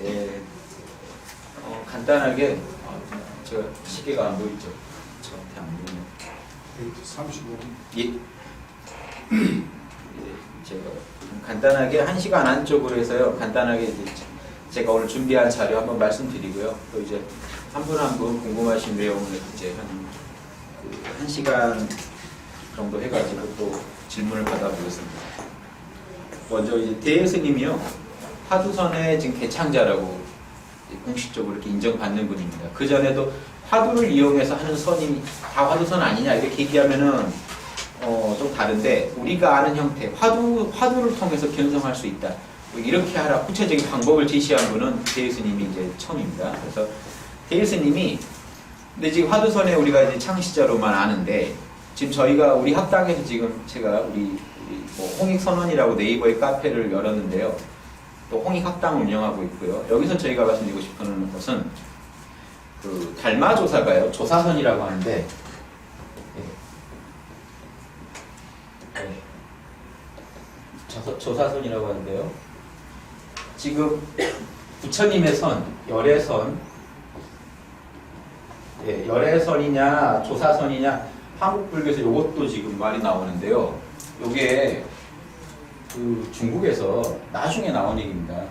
예, 간단하게 저 시계가 안 보이죠? 저한테 안 보이네. 35분. 예. 제가 간단하게 1시간 안쪽으로 해서요. 간단하게 이제 제가 오늘 준비한 자료 한번 말씀드리고요. 또 이제 한 분 한 분 궁금하신 내용을 이제 한 1시간 정도 해가지고 또 질문을 받아보겠습니다. 먼저 이제 대예스님이요. 화두선의 지금 개창자라고 공식적으로 이렇게 인정받는 분입니다. 그 전에도 화두를 이용해서 하는 선이 다 화두선 아니냐 이렇게 얘기하면은 좀 다른데 우리가 아는 형태 화두를 통해서 견성할 수 있다. 이렇게 하라 구체적인 방법을 제시한 분은 대예스님이 이제 처음입니다. 그래서 대예스님이 근데 지금 화두선에 우리가 이제 창시자로만 아는데 지금 저희가 우리 학당에서 지금 제가 우리 뭐 홍익선원이라고 네이버에 카페를 열었는데요. 또 홍익학당을 운영하고 있고요. 여기서 저희가 말씀드리고 싶은 것은 그 달마조사가요. 조사선이라고 하는데 조사선이라고 하는데요. 지금 부처님의 선, 열애선, 열애선이냐 조사선이냐 한국 불교에서 이것도 지금 말이 나오는데요. 요게 그 중국에서 나중에 나온 얘기입니다.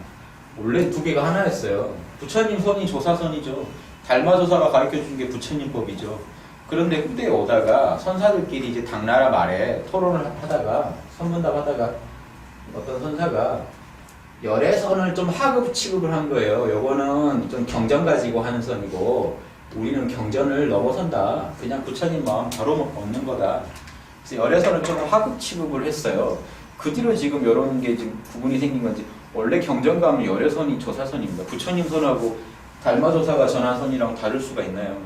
원래 두 개가 하나였어요. 부처님 선이 조사선이죠. 달마조사가 가르쳐준 게 부처님 법이죠. 그런데 후대에 오다가 선사들끼리 이제 당나라 말에 토론을 하다가 선문답하다가 어떤 선사가 열애선을 좀 하급 취급을 한 거예요. 요거는 좀 경전 가지고 하는 선이고 우리는 경전을 넘어선다. 그냥 부처님 마음 바로 얻는 거다. 그래서 열애선을 좀 하급 취급을 했어요. 그 뒤로 지금 이런 게 지금 구분이 생긴 건지 원래 경전 가면 열애선이 조사선입니다. 부처님 선하고 달마조사가 전하선이랑 다를 수가 있나요?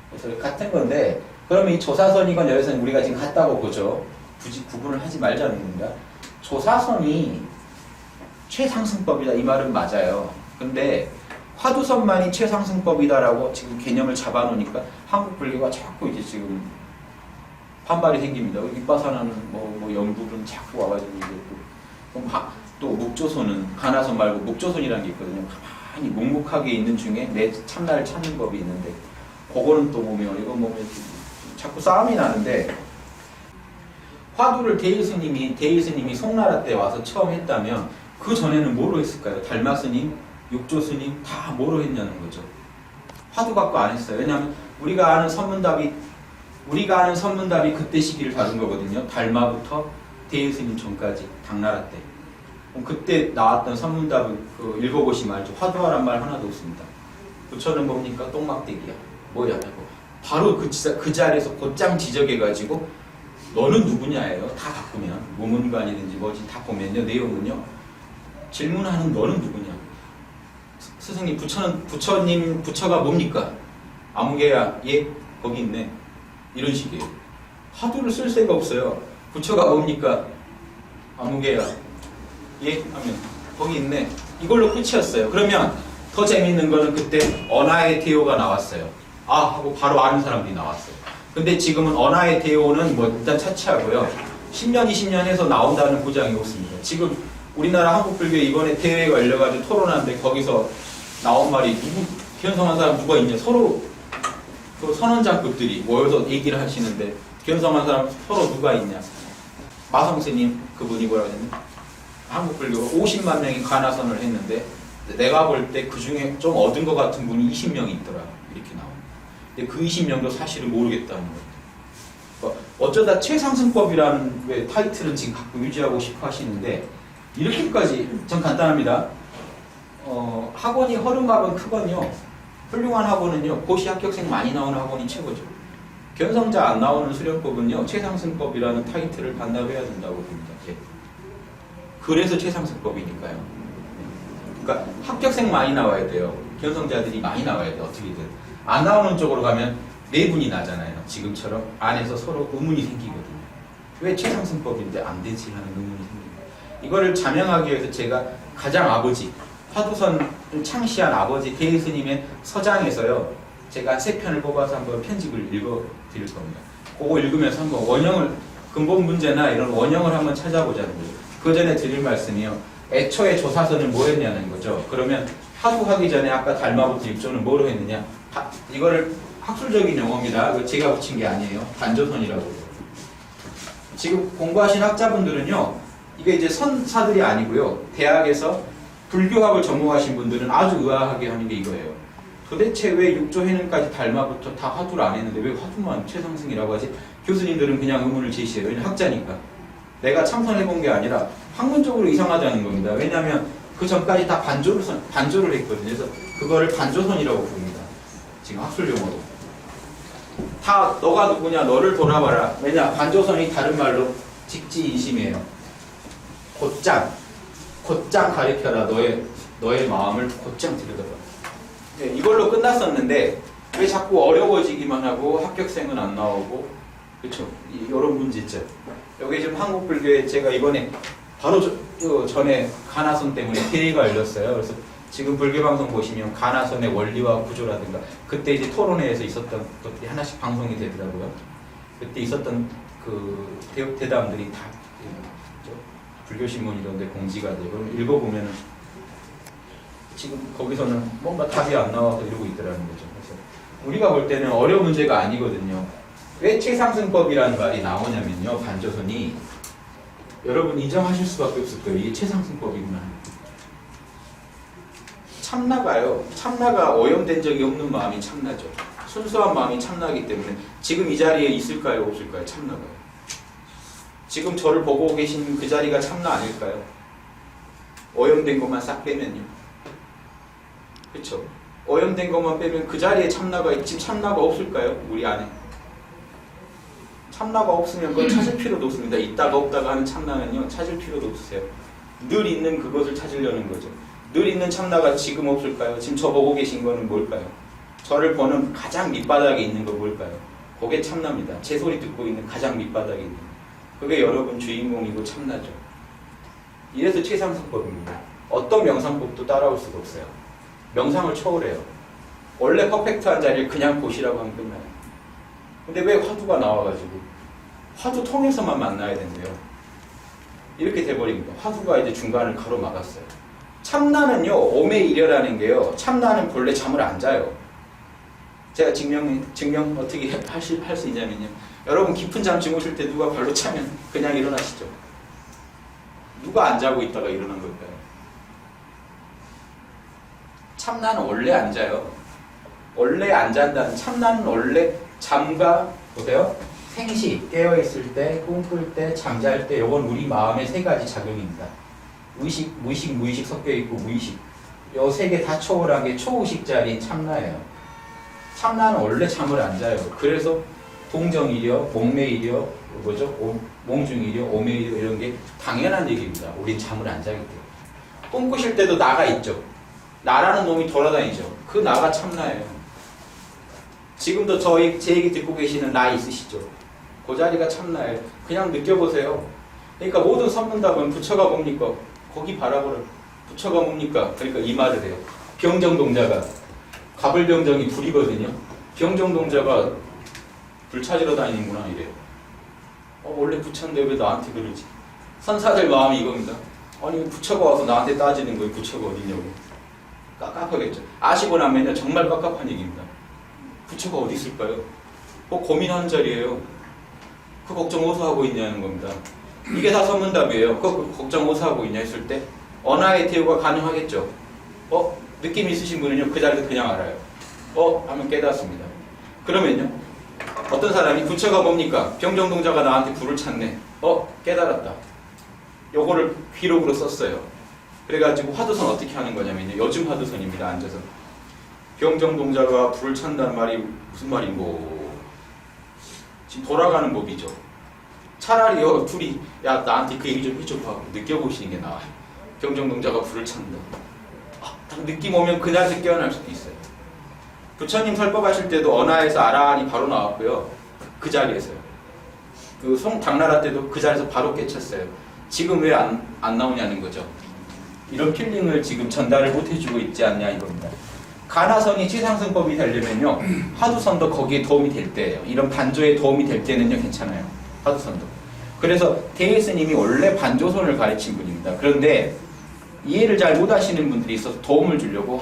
그래서 같은 건데 그러면 이 조사선이건 열애선이 우리가 지금 같다고 보죠. 굳이 구분을 하지 말자는 겁니다. 조사선이 최상승법이다 이 말은 맞아요. 근데 화두선만이 최상승법이다라고 지금 개념을 잡아놓으니까 한국 불교가 자꾸 이제 지금 반발이 생깁니다. 윗바사나는 뭐 연불은 자꾸 와가지고 이제 또 묵조선은 가나선 말고 묵조선이라는 게 있거든요. 가만히 묵묵하게 있는 중에 내 참나를 찾는 법이 있는데 그거는 또 보면 이거 보면 자꾸 싸움이 나는데 화두를 대일스님이 송나라 때 와서 처음 했다면 그 전에는 뭐로 했을까요? 달마스님, 육조스님 다 뭐로 했냐는 거죠. 화두 갖고 안 했어요. 왜냐하면 우리가 아는 선문답이 그때 시기를 다룬 거거든요. 달마부터 대일스님 전까지 당나라 때. 그때 나왔던 선문답은 그 읽어보시 말죠. 화두하란 말 하나도 없습니다. 부처는 뭡니까? 똥막대기야. 뭐야 이거. 바로 그 자리에서 곧장 지적해가지고 너는 누구냐예요. 다 바꾸면 무문관이든지 뭐지 다 보면요. 내용은요. 질문하는 너는 누구냐. 스승님 부처가 뭡니까? 아무개야. 예? 거기 있네. 이런 식이에요. 화두를 쓸 새가 없어요. 부처가 뭡니까? 아무개야. 예? 하면 거기 있네. 이걸로 끝이었어요. 그러면 더 재밌는 거는 그때 언하의 대오가 나왔어요. 아 하고 바로 아는 사람들이 나왔어요. 근데 지금은 언하의 대오는 뭐 일단 차치하고요. 10년, 20년 해서 나온다는 보장이 없습니다. 지금 우리나라 한국불교에 이번에 대회가 열려가지고 토론하는데 거기서 나온 말이 누구 견성한 사람 누가 있냐. 서로 그 선원장급들이 모여서 얘기를 하시는데 견성한 사람 서로 누가 있냐. 마성스님 그분이 뭐라고 했냐. 한국불교가 50만 명이 가나선을 했는데 내가 볼 때 그 중에 좀 얻은 것 같은 분이 20명이 있더라. 이렇게 나옵니다. 근데 그 20명도 사실을 모르겠다는 거예요. 그러니까 어쩌다 최상승법이라는 왜 타이틀은 지금 갖고 유지하고 싶어 하시는데 이렇게까지 전 간단합니다. 학원이 허름학원 크건요. 훌륭한 학원은요. 고시 합격생 많이 나오는 학원이 최고죠. 견성자 안 나오는 수련법은요. 최상승법이라는 타이틀을 반납해야 된다고 봅니다. 예. 그래서 최상승법이니까요. 그러니까 합격생 많이 나와야 돼요. 견성자들이 많이 나와야 돼요. 어떻게든. 안 나오는 쪽으로 가면 내분이 나잖아요. 지금처럼 안에서 서로 의문이 생기거든요. 왜 최상승법인데 안 되지 하는 의문이 생깁니다. 이거를 자명하기 위해서 제가 가장 아버지 화두선을 창시한 아버지 대예스님의 서장에서요. 제가 3편을 뽑아서 한번 편집을 읽어드릴 겁니다. 그거 읽으면서 한번 원형을 근본 문제나 이런 원형을 한번 찾아보자는 거예요. 그 전에 드릴 말씀이요. 애초에 조사선은 뭐였냐는 거죠. 그러면 화두하기 전에 아까 달마부터 입조는 뭐로 했느냐? 이거를 학술적인 용어입니다. 이거 제가 붙인 게 아니에요. 반조선이라고. 지금 공부하신 학자분들은요, 이게 이제 선사들이 아니고요. 대학에서 불교학을 전공하신 분들은 아주 의아하게 하는 게 이거예요. 도대체 왜 육조해는까지 달마부터 다 화두를 안 했는데 왜 화두만 최상승이라고 하지? 교수님들은 그냥 의문을 제시해요. 왜냐면 학자니까. 내가 참선해본 게 아니라 학문적으로 이상하다는 겁니다. 왜냐하면 그 전까지 다 반조를 했거든요. 그래서 그거를 반조선이라고 부릅니다. 지금 학술 용어로. 다 너가 누구냐, 너를 돌아봐라. 왜냐, 반조선이 다른 말로 직지인심이에요. 곧장 가리켜라. 너의 마음을 곧장 들여다봐. 네, 이걸로 끝났었는데 왜 자꾸 어려워지기만 하고 합격생은 안 나오고, 그렇죠? 이런 문제 있죠. 여기 지금 한국불교에 제가 이번에 바로 전에 가나선 때문에 대회가 열렸어요. 그래서 지금 불교방송 보시면 가나선의 원리와 구조라든가 그때 이제 토론회에서 있었던 것들이 하나씩 방송이 되더라고요. 그때 있었던 그 대담들이 다 불교신문 이런 데 공지가 되고 읽어보면은 지금 거기서는 뭔가 답이 안 나와서 이러고 있더라는 거죠. 그래서 우리가 볼 때는 어려운 문제가 아니거든요. 왜 최상승법이라는 말이 나오냐면요. 반조선이 여러분 인정하실 수밖에 없을 거예요. 이게 최상승법이구나. 참나가요. 참나가 오염된 적이 없는 마음이 참나죠. 순수한 마음이 참나기 때문에 지금 이 자리에 있을까요? 없을까요? 참나가요. 지금 저를 보고 계신 그 자리가 참나 아닐까요? 오염된 것만 싹 빼면요. 그렇죠? 오염된 것만 빼면 그 자리에 참나가 지금 참나가 없을까요? 우리 안에. 참나가 없으면 그걸 찾을 필요도 없습니다. 있다가 없다가 하는 참나는요. 찾을 필요도 없으세요. 늘 있는 그것을 찾으려는 거죠. 늘 있는 참나가 지금 없을까요? 지금 저 보고 계신 거는 뭘까요? 저를 보는 가장 밑바닥에 있는 거 뭘까요? 그게 참나입니다. 제 소리 듣고 있는 가장 밑바닥에 있는 거. 그게 여러분 주인공이고 참나죠. 이래서 최상승법입니다. 어떤 명상법도 따라올 수가 없어요. 명상을 초월해요. 원래 퍼펙트한 자리를 그냥 보시라고 하면 끝나요. 근데 왜 화두가 나와가지고 화두 통해서만 만나야 된대요. 이렇게 돼버립니다. 화두가 이제 중간을 가로막았어요. 참나는요, 오매이려라는 게요, 참나는 본래 잠을 안 자요. 제가 증명 어떻게 할 수 있냐면요. 여러분 깊은 잠 주무실 때 누가 발로 차면 그냥 일어나시죠. 누가 안 자고 있다가 일어난 걸까요? 참나는 원래 안 자요. 원래 안 잔다는, 참나는 원래 잠과, 보세요. 생시, 깨어있을 때, 꿈꿀 때, 잠잘 때, 요건 우리 마음의 세 가지 작용입니다. 의식, 무의식, 무의식 섞여있고 무의식. 요 세 개 다 초월한 게 초의식 자리인 참나예요. 참나는 원래 잠을 안 자요. 그래서 동정이려, 목매이려, 몽중이려, 오매이려 이런 게 당연한 얘기입니다. 우린 잠을 안 자기 때문에. 꿈꾸실 때도 나가 있죠. 나라는 놈이 돌아다니죠. 그 나가 참나예요. 지금도 제 얘기 듣고 계시는 나 있으시죠? 그 자리가 참나예요. 그냥 느껴보세요. 그러니까 모든 선문답은 부처가 뭡니까? 거기 바라보라. 부처가 뭡니까? 그러니까 이 말을 해요. 병정동자가, 가불병정이 불이거든요. 병정동자가 불 찾으러 다니는구나 이래요. 원래 부처인데 왜 나한테 그러지? 선사들 마음이 이겁니다. 아니 부처가 와서 나한테 따지는 거예요. 부처가 어디냐고. 깝깝하겠죠. 아시고 나면요 정말 깝깝한 얘기입니다. 부처가 어디 있을까요? 고민하는 자리예요. 그 걱정 어디서 하고 있냐는 겁니다. 이게 다 선문답이에요. 그 걱정 어디서 하고 있냐 했을 때 언하의 대우가 가능하겠죠. 느낌 있으신 분은요 그 자리에서 그냥 알아요. 하면 깨닫습니다. 그러면요 어떤 사람이 부처가 뭡니까? 병정동자가 나한테 불을 찾네. 깨달았다. 요거를 기록으로 썼어요. 그래가지고 화두선 어떻게 하는 거냐면요. 요즘 화두선입니다. 앉아서. 병정동자가 불을 찾는다는 말이 무슨 말인고. 지금 돌아가는 법이죠. 차라리요, 둘이, 야, 나한테 그 얘기 좀 해줘봐. 느껴보시는 게 나아요. 병정동자가 불을 찾는다. 딱 느낌 오면 그 자리에서 깨어날 수도 있어요. 부처님 설법하실 때도 언하에서 아라한이 바로 나왔고요. 그 자리에서요. 그 당나라 때도 그 자리에서 바로 깨쳤어요. 지금 왜 안 나오냐는 거죠. 이런 필링을 지금 전달을 못 해주고 있지 않냐 이겁니다. 가나선이 최상승법이 되려면요. 화두선도 거기에 도움이 될 때예요. 이런 반조에 도움이 될 때는요. 괜찮아요. 화두선도. 그래서 대예스님이 원래 반조선을 가르친 분입니다. 그런데 이해를 잘 못하시는 분들이 있어서 도움을 주려고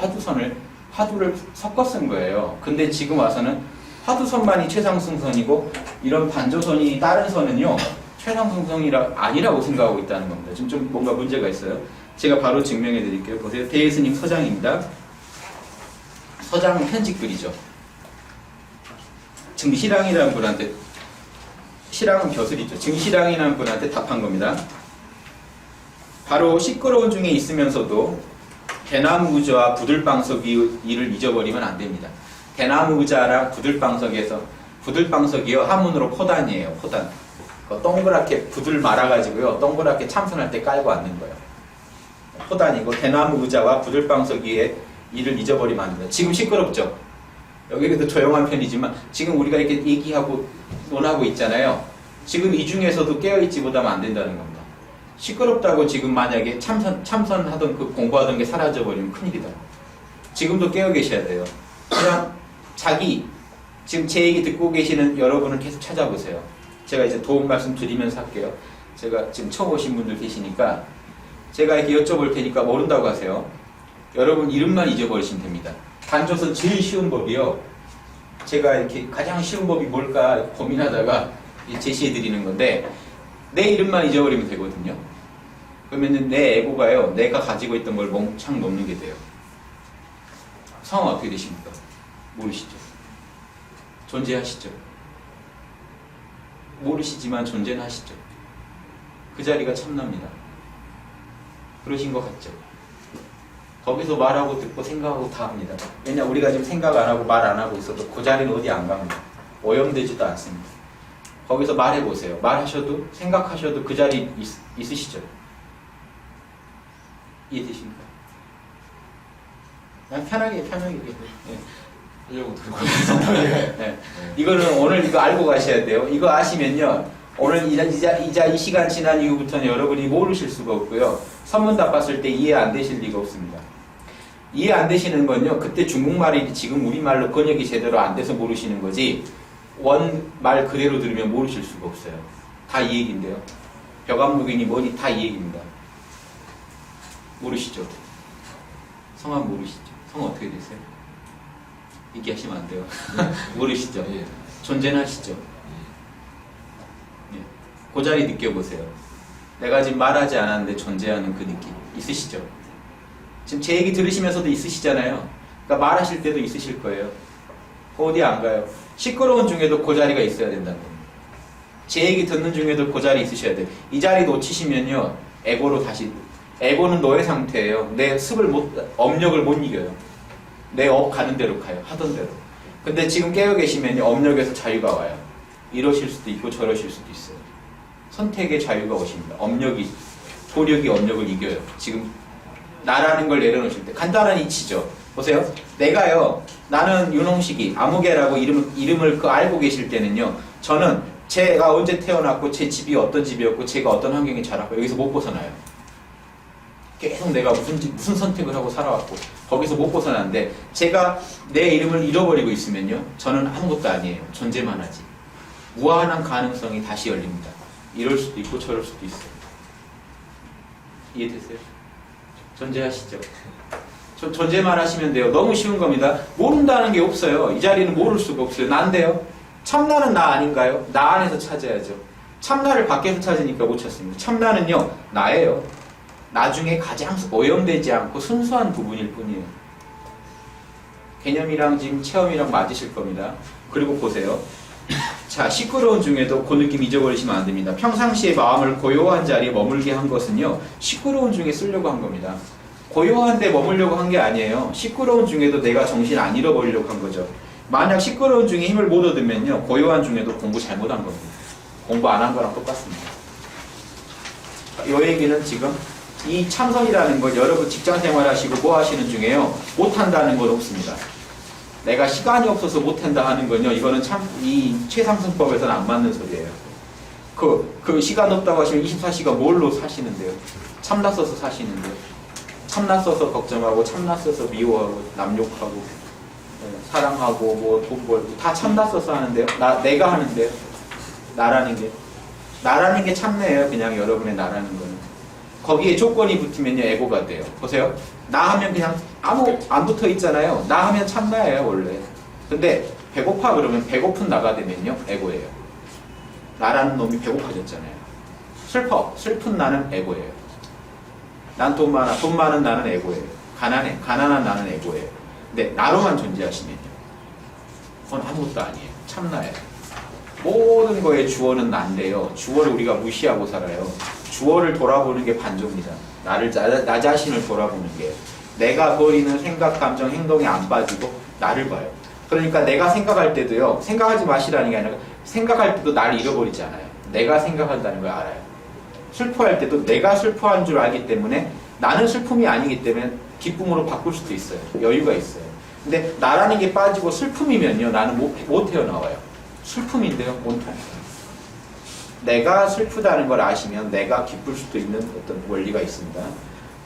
화두를 섞어 쓴 거예요. 근데 지금 와서는 화두선만이 최상승선이고 이런 반조선이 다른 선은요 최상승선이라 아니라고 생각하고 있다는 겁니다. 지금 좀 뭔가 문제가 있어요. 제가 바로 증명해 드릴게요. 보세요. 대예스님 서장입니다. 서장은 편집글이죠. 증시랑이라는 분한테, 시랑은 벼슬이죠. 증시랑이라는 분한테 답한 겁니다. 바로 시끄러운 중에 있으면서도 대나무 의자와 부들방석이 이를 잊어버리면 안 됩니다. 대나무 의자랑 부들방석에서, 부들방석이요 한문으로 포단이에요. 포단. 동그랗게 부들 말아가지고요 동그랗게 참선할 때 깔고 앉는 거예요. 포단이고 대나무 의자와 부들방석 위에 이를 잊어버리면 안 됩니다. 지금 시끄럽죠? 여기도 조용한 편이지만 지금 우리가 이렇게 얘기하고 논하고 있잖아요. 지금 이 중에서도 깨어있지 못하면 안 된다는 겁니다. 시끄럽다고 지금 만약에 참선하던 그 공부하던 게 사라져버리면 큰일이다. 지금도 깨어 계셔야 돼요. 그냥 지금 제 얘기 듣고 계시는 여러분은 계속 찾아보세요. 제가 이제 도움 말씀 드리면서 할게요. 제가 지금 처음 오신 분들 계시니까 제가 이렇게 여쭤볼 테니까 모른다고 하세요. 여러분 이름만 잊어버리시면 됩니다. 반조선 제일 쉬운 법이요. 제가 이렇게 가장 쉬운 법이 뭘까 고민하다가 제시해 드리는 건데 내 이름만 잊어버리면 되거든요. 그러면 내 에고가요 내가 가지고 있던 걸 멍창 놓는 게 돼요. 성은 어떻게 되십니까? 모르시죠? 존재하시죠? 모르시지만 존재는 하시죠. 그 자리가 참납니다. 그러신 것 같죠? 거기서 말하고 듣고 생각하고 다 합니다. 왜냐 우리가 지금 생각 안 하고 말 안 하고 있어도 그 자리는 어디 안 갑니다. 오염되지도 않습니다. 거기서 말해보세요. 말하셔도 생각하셔도 그 자리 있으시죠? 이해되십니까? 그냥 편하게 네. 하려고 들고 있습니다. 네. 이거는 오늘 이거 알고 가셔야 돼요. 이거 아시면요 오늘 이 시간 지난 이후부터는 여러분이 모르실 수가 없고요. 선문답 봤을 때 이해 안 되실 리가 없습니다. 이해 안 되시는 건요 그때 중국말이 지금 우리말로 번역이 제대로 안 돼서 모르시는 거지 원말 그대로 들으면 모르실 수가 없어요. 다 이 얘기인데요. 벽안목이니 뭐니 다 이 얘기입니다. 모르시죠? 성함 모르시죠? 성 어떻게 되세요? 얘기하시면 안 돼요. 모르시죠? 예. 존재는 하시죠? 예. 그 자리 느껴보세요. 내가 지금 말하지 않았는데 존재하는 그 느낌 있으시죠? 지금 제 얘기 들으시면서도 있으시잖아요. 그러니까 말하실 때도 있으실 거예요. 어디 안 가요. 시끄러운 중에도 그 자리가 있어야 된다는 겁니다. 제 얘기 듣는 중에도 그 자리 있으셔야 돼요. 이 자리 놓치시면요 에고로 다시, 에고는 노예 상태예요. 내 업력을 못 이겨요. 내 가는 대로 가요. 하던 대로. 근데 지금 깨어 계시면 업력에서 자유가 와요. 이러실 수도 있고 저러실 수도 있어요. 선택의 자유가 오십니다. 도력이 업력을 이겨요. 지금 나라는 걸 내려놓으실 때 간단한 이치죠. 보세요. 내가요 나는 윤홍식이 아무개라고 이름을 알고 계실 때는요 저는 제가 언제 태어났고 제 집이 어떤 집이었고 제가 어떤 환경에 자랐고 여기서 못 벗어나요. 계속 내가 무슨 선택을 하고 살아왔고 거기서 못 벗어나는데 제가 내 이름을 잃어버리고 있으면요 저는 아무것도 아니에요. 존재만 하지. 무한한 가능성이 다시 열립니다. 이럴 수도 있고 저럴 수도 있어요. 이해됐어요? 존재하시죠? 존재만 하시면 돼요. 너무 쉬운 겁니다. 모른다는 게 없어요. 이 자리는 모를 수가 없어요. 난데요. 참나는 나 아닌가요? 나 안에서 찾아야죠. 참나를 밖에서 찾으니까 못 찾습니다. 참나는요 나예요. 나중에 가장 오염되지 않고 순수한 부분일 뿐이에요. 개념이랑 지금 체험이랑 맞으실 겁니다. 그리고 보세요. 자, 시끄러운 중에도 그 느낌 잊어버리시면 안 됩니다. 평상시에 마음을 고요한 자리에 머물게 한 것은요 시끄러운 중에 쓰려고 한 겁니다. 고요한 데 머물려고 한 게 아니에요. 시끄러운 중에도 내가 정신 안 잃어버리려고 한 거죠. 만약 시끄러운 중에 힘을 못 얻으면요 고요한 중에도 공부 잘못한 겁니다. 공부 안 한 거랑 똑같습니다. 이 얘기는 지금 이 참선이라는 걸 여러분 직장 생활하시고 뭐 하시는 중에요 못한다는 건 없습니다. 내가 시간이 없어서 못한다 하는 건요 이거는 참 이 최상승법에서는 안 맞는 소리예요. 그 시간 없다고 하시면 24시간 뭘로 사시는데요? 참났어서 사시는데요. 참났어서 걱정하고 참났어서 미워하고 남욕하고 사랑하고 뭐 돈 벌고 다 참났어서 하는데요. 내가 하는데요. 나라는 게 참내예요. 그냥 여러분의 나라는 거는. 거기에 조건이 붙으면요 에고가 돼요. 보세요. 나 하면 그냥 아무 안 붙어 있잖아요. 나 하면 참나예요 원래. 근데 배고파 그러면 배고픈 나가 되면요 에고예요. 나라는 놈이 배고파졌잖아요. 슬픈 나는 에고예요. 난 돈 많아. 돈 많은 나는 에고예요. 가난해. 가난한 나는 에고예요. 근데 나로만 존재하시면요. 그건 아무것도 아니에요. 참나예요. 모든 거의 주어는 난데요. 주어를 우리가 무시하고 살아요. 주어를 돌아보는 게 반조입니다. 나 자신을 돌아보는 게. 내가 버리는 생각, 감정, 행동에 안 빠지고 나를 봐요. 그러니까 내가 생각할 때도요. 생각하지 마시라는 게 아니라 생각할 때도 나를 잃어버리지 않아요. 내가 생각한다는 걸 알아요. 슬퍼할 때도 내가 슬퍼한 줄 알기 때문에 나는 슬픔이 아니기 때문에 기쁨으로 바꿀 수도 있어요. 여유가 있어요. 근데 나라는 게 빠지고 슬픔이면요. 나는 못 헤어나와요. 슬픔인데요. 온통. 내가 슬프다는 걸 아시면 내가 기쁠 수도 있는 어떤 원리가 있습니다.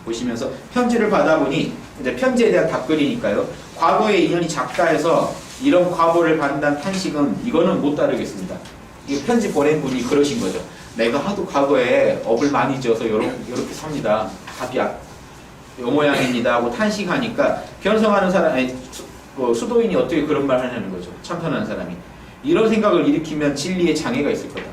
보시면서 편지를 받아보니 이제 편지에 대한 답글이니까요. 과거의 인연이 작다 해서 이런 과보를 받는다는 탄식은 이거는 못 따르겠습니다. 이 편지 보낸 분이 그러신 거죠. 내가 하도 과거에 업을 많이 지어서 이렇게 삽니다. 답이 요 모양입니다 하고 탄식하니까 변성하는 사람, 아니, 수도인이 어떻게 그런 말 하냐는 거죠. 참선하는 사람이. 이런 생각을 일으키면 진리에 장애가 있을 거다.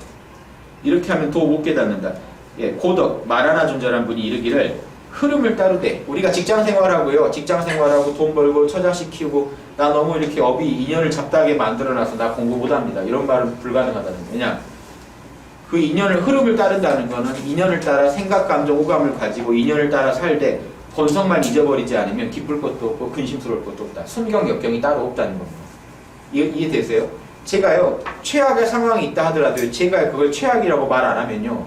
이렇게 하면 더 못 깨닫는다. 예, 고덕, 말 하나 존잘한 분이 이르기를 흐름을 따르되 우리가 직장 생활하고요. 직장 생활하고 돈 벌고 처자식 키우고 나 너무 이렇게 업이 인연을 잡다하게 만들어놔서 나 공부 못합니다. 이런 말은 불가능하다는 거예요. 왜냐? 그 인연을 흐름을 따른다는 거는 인연을 따라 생각, 감정, 오감을 가지고 인연을 따라 살되 본성만 잊어버리지 않으면 기쁠 것도 없고 근심스러울 것도 없다. 순경, 역경이 따로 없다는 겁니다. 이해되세요? 제가요 최악의 상황이 있다 하더라도 제가 그걸 최악이라고 말 안 하면요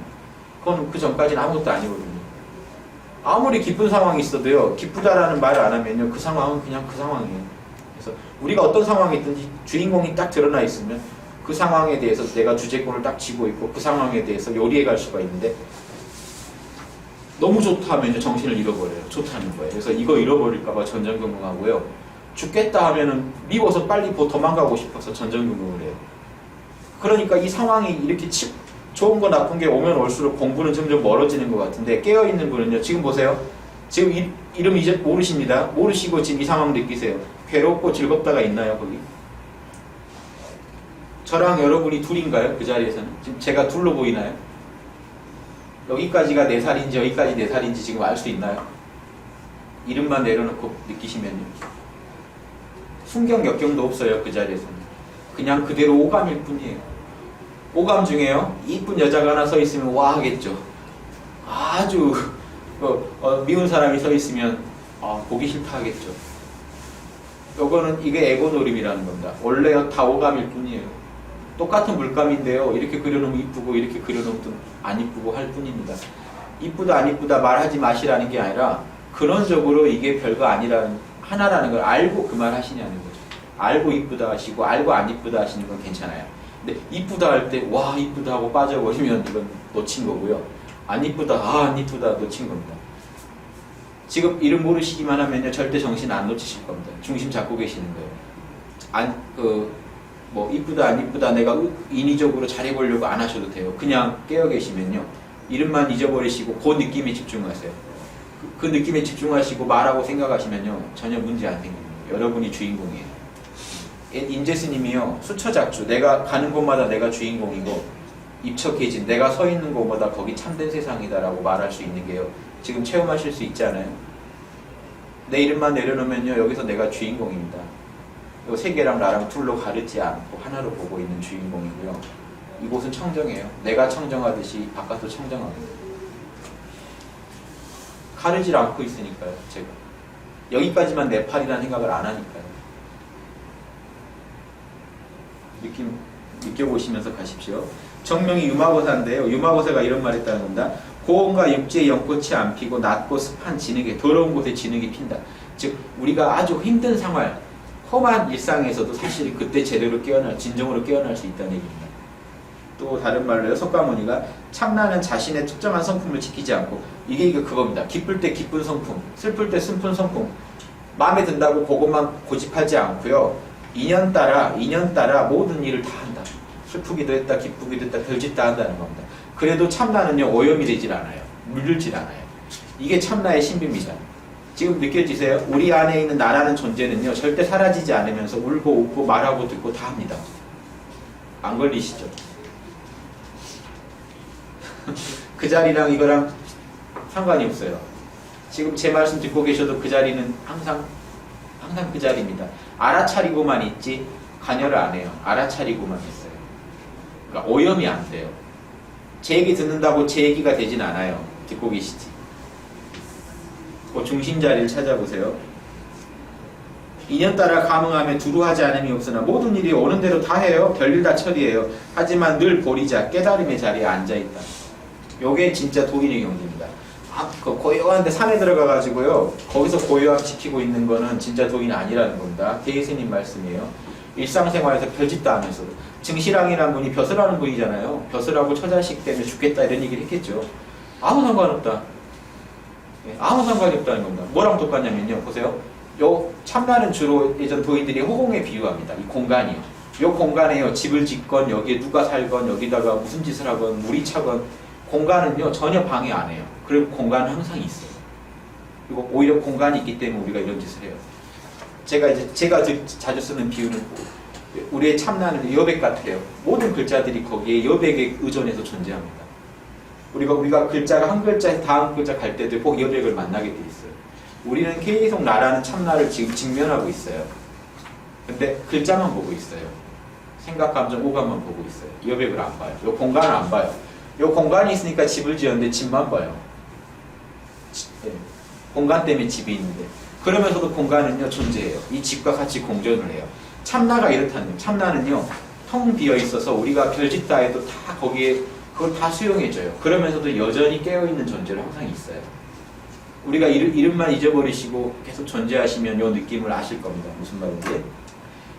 그건 그 전까지는 아무것도 아니거든요. 아무리 기쁜 상황이 있어도요 기쁘다라는 말을 안 하면요 그 상황은 그냥 그 상황이에요. 그래서 우리가 어떤 상황이 있든지 주인공이 딱 드러나 있으면 그 상황에 대해서 내가 주제권을 딱 쥐고 있고 그 상황에 대해서 요리해 갈 수가 있는데 너무 좋다 하면 정신을 잃어버려요. 좋다는 거예요. 그래서 이거 잃어버릴까봐 전전긍긍하고요. 죽겠다 하면은 미워서 빨리 도망가고 싶어서 전전긍긍을 해요. 그러니까 이 상황이 이렇게 좋은 거 나쁜 게 오면 올수록 공부는 점점 멀어지는 것 같은데 깨어있는 분은요. 지금 보세요. 지금 이름 이제 모르십니다. 모르시고 지금 이 상황 느끼세요. 괴롭고 즐겁다가 있나요 거기? 저랑 여러분이 둘인가요? 그 자리에서는? 지금 제가 둘로 보이나요? 여기까지가 4살인지 여기까지 4살인지 지금 알 수 있나요? 이름만 내려놓고 느끼시면요. 순경, 역경도 없어요. 그 자리에서는. 그냥 그대로 오감일 뿐이에요. 오감 중에요. 이쁜 여자가 하나 서 있으면 와 하겠죠. 아주 미운 사람이 서 있으면 보기 싫다 하겠죠. 요거는 이게 에고 노림이라는 겁니다. 원래 다 오감일 뿐이에요. 똑같은 물감인데요. 이렇게 그려놓으면 이쁘고 이렇게 그려놓으면 안 이쁘고 할 뿐입니다. 이쁘다 안 이쁘다 말하지 마시라는 게 아니라 근원적으로 이게 별거 아니라는 하나라는 걸 알고 그 말 하시냐는 거죠. 알고 이쁘다 하시고 알고 안 이쁘다 하시는 건 괜찮아요. 근데 이쁘다 할 때 와 이쁘다 하고 빠져버리면 이건 놓친 거고요. 안 이쁘다 안 이쁘다 놓친 겁니다. 지금 이름 모르시기만 하면요 절대 정신 안 놓치실 겁니다. 중심 잡고 계시는 거예요. 이쁘다 안 이쁘다 내가 인위적으로 잘해보려고 안 하셔도 돼요. 그냥 깨어 계시면요 이름만 잊어버리시고 그 느낌에 집중하세요. 그 느낌에 집중하시고 말하고 생각하시면요 전혀 문제 안 생깁니다. 여러분이 주인공이에요. 임재스님이요 수처작주 내가 가는 곳마다 내가 주인공이고 입척해진 내가 서 있는 곳마다 거기 참된 세상이다라고 말할 수 있는 게요 지금 체험하실 수 있지 않아요? 내 이름만 내려놓으면요 여기서 내가 주인공입니다. 요 세계랑 나랑 둘로 가르지 않고 하나로 보고 있는 주인공이고요. 이곳은 청정이에요. 내가 청정하듯이 바깥도 청정합니다. 가르질 않고 있으니까요. 제가 여기까지만 내 팔이라는 생각을 안 하니까요. 느껴보시면서 가십시오. 정명이 유마고사인데요. 유마고사가 이런 말 했다는 겁니다. 고온과 육지에 연꽃이 안 피고 낮고 습한 진흙에 더러운 곳에 진흙이 핀다. 즉 우리가 아주 힘든 생활 험한 일상에서도 사실 그때 제대로 진정으로 깨어날 수 있다는 얘기입니다. 또 다른 말로요. 석가모니가 참나는 자신의 특정한 성품을 지키지 않고 이게 그겁니다. 기쁠 때 기쁜 성품, 슬플 때 슬픈 성품 마음에 든다고 그것만 고집하지 않고요. 인연 따라 모든 일을 다 한다. 슬프기도 했다 기쁘기도 했다 별짓 다 한다는 겁니다. 그래도 참나는요 오염이 되질 않아요. 물들질 않아요. 이게 참나의 신비입니다. 지금 느껴지세요? 우리 안에 있는 나라는 존재는요 절대 사라지지 않으면서 울고 웃고 말하고 듣고 다 합니다. 안 걸리시죠? 그 자리랑 이거랑 상관이 없어요. 지금 제 말씀 듣고 계셔도 그 자리는 항상 그 자리입니다. 알아차리고만 있지 관여를 안 해요. 알아차리고만 있어요. 그러니까 오염이 안 돼요. 제 얘기 듣는다고 제 얘기가 되진 않아요. 듣고 계시지. 그 중심 자리를 찾아보세요. 인연 따라 감응하며 두루 하지 않음이 없으나 모든 일이 오는 대로 다 해요. 별일 다 처리해요. 하지만 늘 보리자 깨달음의 자리에 앉아있다. 요게 진짜 도인의 경지입니다. 그 고요한데 산에 들어가가지고요 거기서 고요함 지키고 있는 거는 진짜 도인이 아니라는 겁니다. 대예수님 말씀이에요. 일상생활에서 별짓 다 하면서도 증시랑이라는 분이 벼슬하는 분이잖아요. 벼슬하고 처자식 때문에 죽겠다 이런 얘기를 했겠죠. 아무 상관없다. 아무 상관이 없다는 겁니다. 뭐랑 똑같냐면요. 보세요. 요 참나는 주로 예전 도인들이 허공에 비유합니다. 이 공간이요. 요 공간에요. 집을 짓건 여기에 누가 살건 여기다가 무슨 짓을 하건 물이 차건 공간은요 전혀 방해 안 해요. 그리고 공간은 항상 있어요. 그리고 오히려 공간이 있기 때문에 우리가 이런 짓을 해요. 제가 자주 쓰는 비유는 우리의 참나는 여백 같아요. 모든 글자들이 거기에 여백에 의존해서 존재합니다. 우리가 글자가 한 글자에서 다음 글자 갈 때도 꼭 여백을 만나게 돼 있어요. 우리는 계속 나라는 참나를 지금 직면하고 있어요. 근데 글자만 보고 있어요. 생각, 감정, 오감만 보고 있어요. 여백을 안 봐요. 요 공간을 안 봐요. 요 공간이 있으니까 집을 지었는데 집만 봐요. 공간 때문에 집이 있는데 그러면서도 공간은요 존재해요. 이 집과 같이 공존을 해요. 참나가 이렇다는 거예요. 참나는요 텅 비어 있어서 우리가 별짓 다 해도 다 거기에 그걸 다 수용해줘요. 그러면서도 여전히 깨어있는 존재로 항상 있어요. 우리가 이름만 잊어버리시고 계속 존재하시면 요 느낌을 아실 겁니다. 무슨 말인지.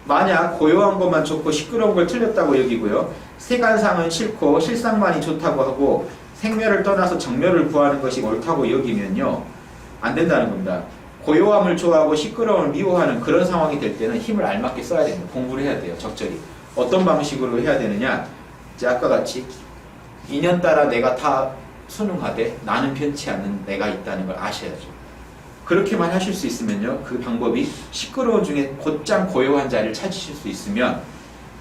만약 고요한 것만 좋고 시끄러운 걸 틀렸다고 여기고요. 세간상은 싫고 실상만이 좋다고 하고 생멸을 떠나서 정멸을 구하는 것이 옳다고 여기면요. 안 된다는 겁니다. 고요함을 좋아하고 시끄러움을 미워하는 그런 상황이 될 때는 힘을 알맞게 써야 됩니다. 공부를 해야 돼요. 적절히. 어떤 방식으로 해야 되느냐. 이제 아까 같이 인연 따라 내가 다 순응하되 나는 편치 않는 내가 있다는 걸 아셔야죠. 그렇게만 하실 수 있으면요. 그 방법이 시끄러운 중에 곧장 고요한 자리를 찾으실 수 있으면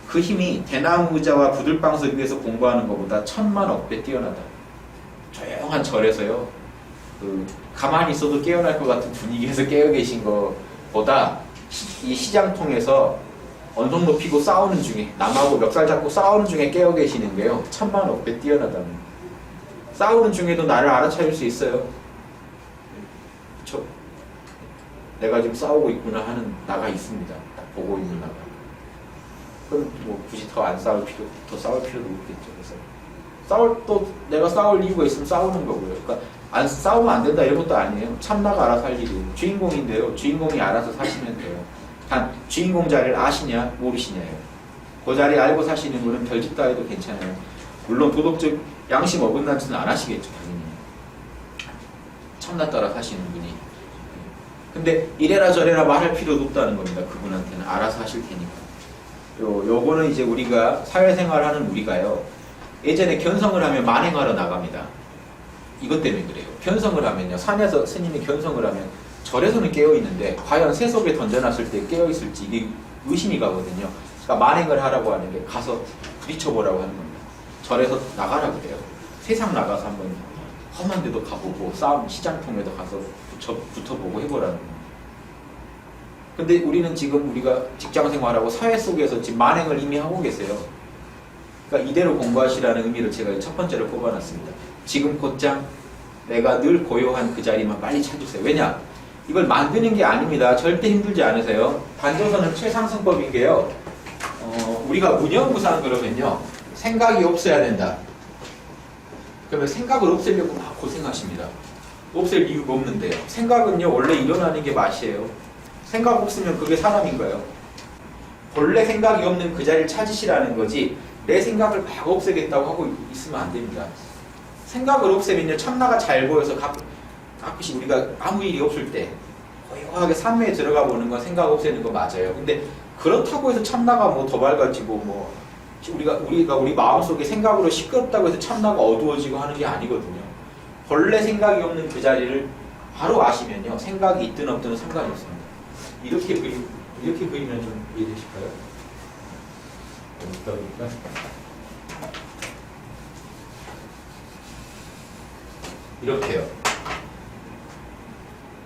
그 힘이 대나무 의자와 부들방석 위에서 공부하는 것보다 천만 억배 뛰어나다. 조용한 절에서요. 가만히 있어도 깨어날 것 같은 분위기에서 깨어 계신 것보다 이 시장통에서 언성 높이고 싸우는 중에 남하고 멱살 잡고 싸우는 중에 깨어 계시는 게요. 천만 억배 뛰어나다는. 싸우는 중에도 나를 알아차릴 수 있어요. 그쵸? 내가 지금 싸우고 있구나 하는 나가 있습니다. 딱 보고 있는 나가. 그럼 뭐 굳이 더 싸울 필요도 없겠죠. 그래서 내가 싸울 이유가 있으면 싸우는 거고요. 그러니까 안 싸우면 안 된다 이런 것도 아니에요. 참나가 알아서 할 일이에요. 주인공인데요. 주인공이 알아서 사시면 돼요. 단 주인공 자리를 아시냐 모르시냐예요. 그 자리 알고 사시는 분은 별짓 다 해도 괜찮아요. 물론 도덕적 양심 어긋난 짓은 안 하시겠죠. 당연히. 참나 따라 사시는 분이. 근데 이래라 저래라 말할 필요도 없다는 겁니다. 그분한테는 알아서 하실 테니까. 요거는 이제 우리가 사회생활하는 우리가요. 예전에 견성을 하면 만행하러 나갑니다. 이것 때문에 그래요. 견성을 하면요. 산에서 스님이 견성을 하면 절에서는 깨어있는데 과연 세속에 던져놨을 때 깨어있을지 이게 의심이 가거든요. 그러니까 만행을 하라고 하는 게 가서 부딪혀보라고 하는 겁니다. 절에서 나가라 그래요. 세상 나가서 한번 험한 데도 가보고 싸움 시장통에도 가서 붙어보고 해보라는 겁니다. 근데 우리는 지금 우리가 직장생활하고 사회 속에서 지금 만행을 이미 하고 계세요. 그러니까 이대로 공부하시라는 의미로 제가 첫 번째로 뽑아놨습니다. 지금 곧장 내가 늘 고요한 그 자리만 빨리 찾으세요. 왜냐? 이걸 만드는 게 아닙니다. 절대 힘들지 않으세요. 반조선은 최상승법인 게요. 우리가 무념무상 그러면요. 생각이 없어야 된다. 그러면 생각을 없애려고 막 고생하십니다. 없앨 이유가 없는데요. 생각은요. 원래 일어나는 게 맛이에요. 생각 없으면 그게 사람인가요? 본래 생각이 없는 그 자리를 찾으시라는 거지 내 생각을 막 없애겠다고 하고 있으면 안 됩니다. 생각을 없애면요. 참나가 잘 보여서 가끔씩 우리가 아무 일이 없을 때 고요하게 산매에 들어가 보는 건 생각 없애는 거 맞아요. 근데 그렇다고 해서 참나가 뭐 더 밝아지고 뭐 우리가 우리 마음속에 생각으로 시끄럽다고 해서 참나가 어두워지고 하는 게 아니거든요. 본래 생각이 없는 그 자리를 바로 아시면요. 생각이 있든 없든 상관이 없습니다. 이렇게 그리면 좀 이해되실까요? 여기다 보니까 이렇게요.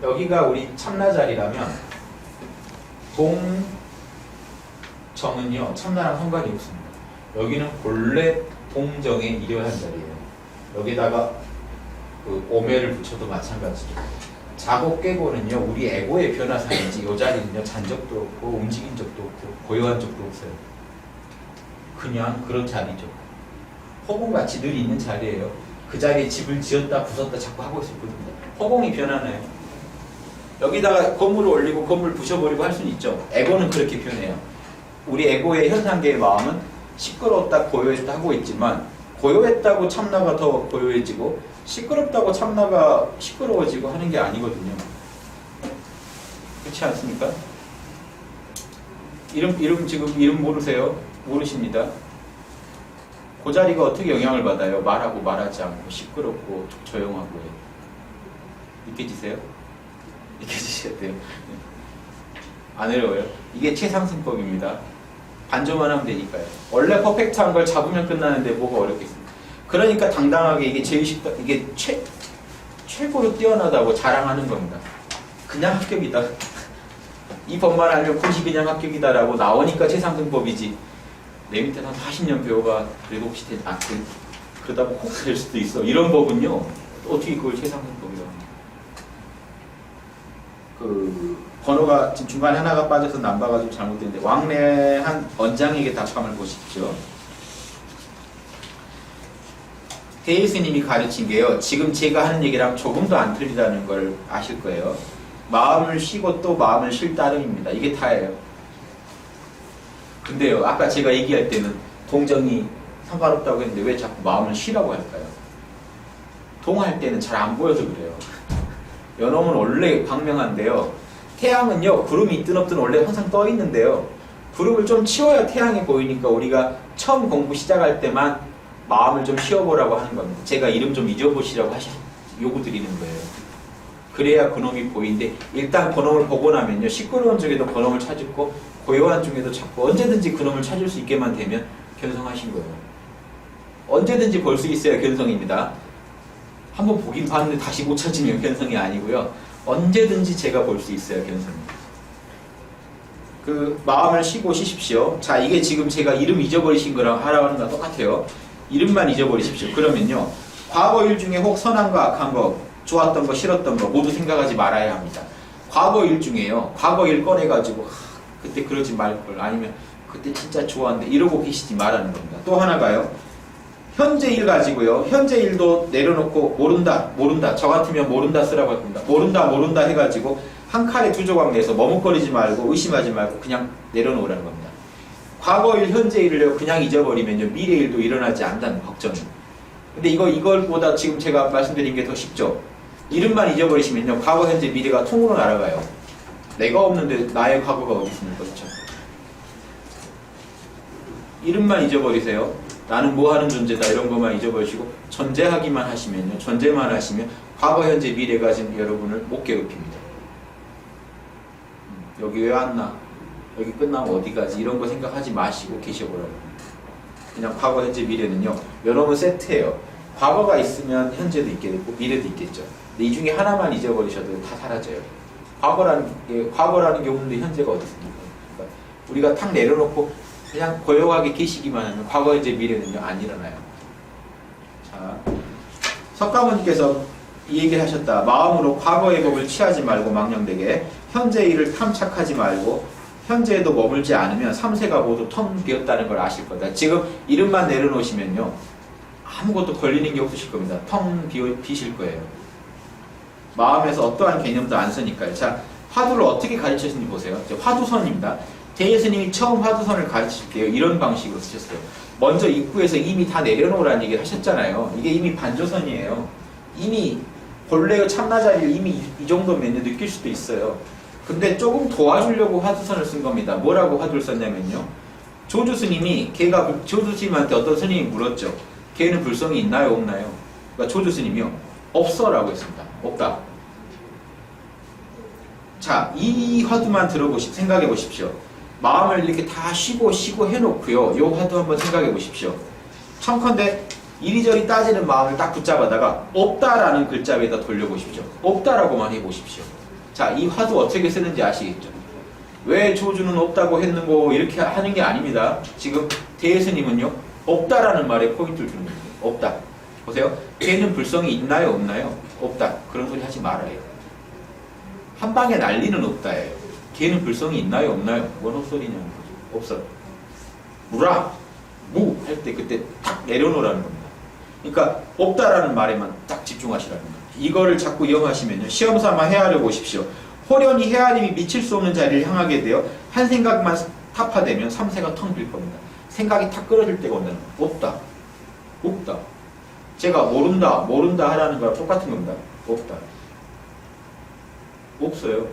여기가 우리 참나 자리라면 동정은요 참나랑 상관이 없습니다. 여기는 본래 동정에 이려야 한 자리예요. 여기다가 그 오매를 붙여도 마찬가지죠. 자고 깨고는요 우리 에고의 변화상이지 이 자리는요 잔 적도 없고 움직인 적도 없고 고요한 적도 없어요. 그냥 그런 자리죠. 허공같이 늘 있는 자리예요. 그 자리에 집을 지었다 부쉈다 자꾸 하고 있을 뿐입니다. 허공이 변하나요? 여기다가 건물을 올리고 건물 부셔버리고 할 수는 있죠. 에고는 그렇게 변해요. 우리 에고의 현 단계의 마음은 시끄러웠다 고요했다 하고 있지만 고요했다고 참나가 더 고요해지고 시끄럽다고 참나가 시끄러워지고 하는 게 아니거든요. 그렇지 않습니까? 이름 모르세요? 모르십니다. 그 자리가 어떻게 영향을 받아요? 말하고 말하지 않고 시끄럽고 조용하고 느껴지세요? 느껴지셔야 돼요. 안 어려워요. 이게 최상승법입니다. 반조만 하면 되니까요. 원래 퍼펙트한 걸 잡으면 끝나는데 뭐가 어렵겠습니까? 그러니까 당당하게 이게 제일 쉽다, 이게 최고로 뛰어나다고 자랑하는 겁니다. 그냥 합격이다. 이 법만 알면 90 그냥 합격이다라고 나오니까 최상승법이지. 내 밑에 한 40년 배워가 그래도 혹시 그러다 혹 될 수도 있어. 이런 법은요 어떻게 그걸 최상승법이라고 합니까? 그 번호가 지금 중간에 하나가 빠져서 남바가 좀 잘못됐는데 왕래한 원장에게 답함을 보십시오. 테이스님이 가르친 게요. 지금 제가 하는 얘기랑 조금도 안 틀리다는 걸 아실 거예요. 마음을 쉬고 또 마음을 쉴 따름입니다. 이게 다예요. 근데요. 아까 제가 얘기할 때는 동정이 상관없다고 했는데 왜 자꾸 마음을 쉬라고 할까요? 동할 때는 잘 안 보여서 그래요. 연놈은 원래 광명한데요. 태양은요. 구름이 있든 없든 원래 항상 떠 있는데요. 구름을 좀 치워야 태양이 보이니까 우리가 처음 공부 시작할 때만 마음을 좀 쉬어보라고 하는 겁니다. 제가 이름 좀 잊어보시라고 요구 드리는 거예요. 그래야 그놈이 보이는데 일단 그놈을 보고 나면요. 시끄러운 쪽에도 그놈을 찾고 고요한 중에도 찾고 언제든지 그놈을 찾을 수 있게만 되면 견성하신 거예요. 언제든지 볼 수 있어야 견성입니다. 한번 보긴 봤는데 다시 못 찾으면 견성이 아니고요. 언제든지 제가 볼 수 있어야 견성입니다. 그 마음을 쉬고 쉬십시오. 자, 이게 지금 제가 이름 잊어버리신 거랑 하라고 하는 거랑 똑같아요. 이름만 잊어버리십시오. 그러면요. 과거 일 중에 혹 선한 거 악한 거 좋았던 거 싫었던 거 모두 생각하지 말아야 합니다. 과거 일 중에요. 과거 일 꺼내가지고 그때 그러지 말걸 아니면 그때 진짜 좋았는데 이러고 계시지 말라는 겁니다. 또 하나가요. 현재 일 가지고요. 현재 일도 내려놓고 모른다. 저 같으면 모른다 쓰라고 할 겁니다. 모른다 해가지고 한 칼에 두 조각 내서 머뭇거리지 말고 의심하지 말고 그냥 내려놓으라는 겁니다. 과거 일, 현재 일을 그냥 잊어버리면요. 미래 일도 일어나지 않는다는 걱정이. 근데 이걸보다 지금 제가 말씀드린 게 더 쉽죠. 이름만 잊어버리시면요. 과거, 현재, 미래가 통으로 날아가요. 내가 없는데 나의 과거가 어디 있습니까? 그렇죠? 이름만 잊어버리세요. 나는 뭐 하는 존재다 이런 것만 잊어버리시고 존재하기만 하시면요. 존재만 하시면 과거, 현재, 미래가 지금 여러분을 못 괴롭힙니다. 여기 왜 왔나? 여기 끝나면 어디 가지? 이런 거 생각하지 마시고 계셔보라고. 그냥 과거, 현재, 미래는요. 여러분 세트예요. 과거가 있으면 현재도 있게 되고 미래도 있겠죠. 근데 이 중에 하나만 잊어버리셔도 다 사라져요. 과거라는 게 없는데 현재가 어디 있습니까? 그러니까 우리가 탁 내려놓고 그냥 고요하게 계시기만 하면 과거, 현재, 미래는요. 안 일어나요. 자, 석가모니께서 이 얘기를 하셨다. 마음으로 과거의 법을 취하지 말고 망령되게 현재 일을 탐착하지 말고 현재에도 머물지 않으면 3세가 모두 텅 비었다는 걸 아실 거다. 지금 이름만 내려놓으시면요. 아무것도 걸리는 게 없으실 겁니다. 텅 비실 거예요. 마음에서 어떠한 개념도 안 쓰니까요. 자, 화두를 어떻게 가르치셨는지 보세요. 화두선입니다. 대예스님이 처음 화두선을 가르치실 때요. 이런 방식으로 쓰셨어요. 먼저 입구에서 이미 다 내려놓으라는 얘기를 하셨잖아요. 이게 이미 반조선이에요. 이미 본래의 참나자리를 이미 이 정도면 느낄 수도 있어요. 근데 조금 도와주려고 화두선을 쓴 겁니다. 뭐라고 화두를 썼냐면요. 조주 스님이 조주 스님한테 어떤 스님이 물었죠. 걔는 불성이 있나요 없나요? 그러니까 조주 스님이요. 없어라고 했습니다. 없다. 자, 이 화두만 생각해 보십시오. 마음을 이렇게 다 쉬고 해놓고요. 요 화두 한번 생각해 보십시오. 청컨대 이리저리 따지는 마음을 딱 붙잡아다가 없다라는 글자 위에다 돌려보십시오. 없다라고만 해보십시오. 자, 이 화두 어떻게 쓰는지 아시겠죠? 왜 조주는 없다고 했는고 이렇게 하는 게 아닙니다. 지금 대예스님은요, 없다라는 말에 포인트를 주는 거예요. 없다. 보세요. 걔는 불성이 있나요, 없나요? 없다. 그런 소리 하지 말아요. 한 방에 난리는 없다예요. 걔는 불성이 있나요, 없나요? 뭔 헛소리냐는 거죠. 없어. 무라, 무 할 때 그때 탁 내려놓으라는 겁니다. 그러니까 없다라는 말에만 딱 집중하시라는 거예요. 이거를 자꾸 이용하시면요, 시험삼아 헤아려 보십시오. 호련히 헤아림이 미칠 수 없는 자리를 향하게 되어 한 생각만 타파되면 삼세가 텅 빌 겁니다. 생각이 탁 끊어질 때가 온다는 거예요. 없다. 없다. 제가 모른다 하라는 거랑 똑같은 겁니다. 없다. 없어요.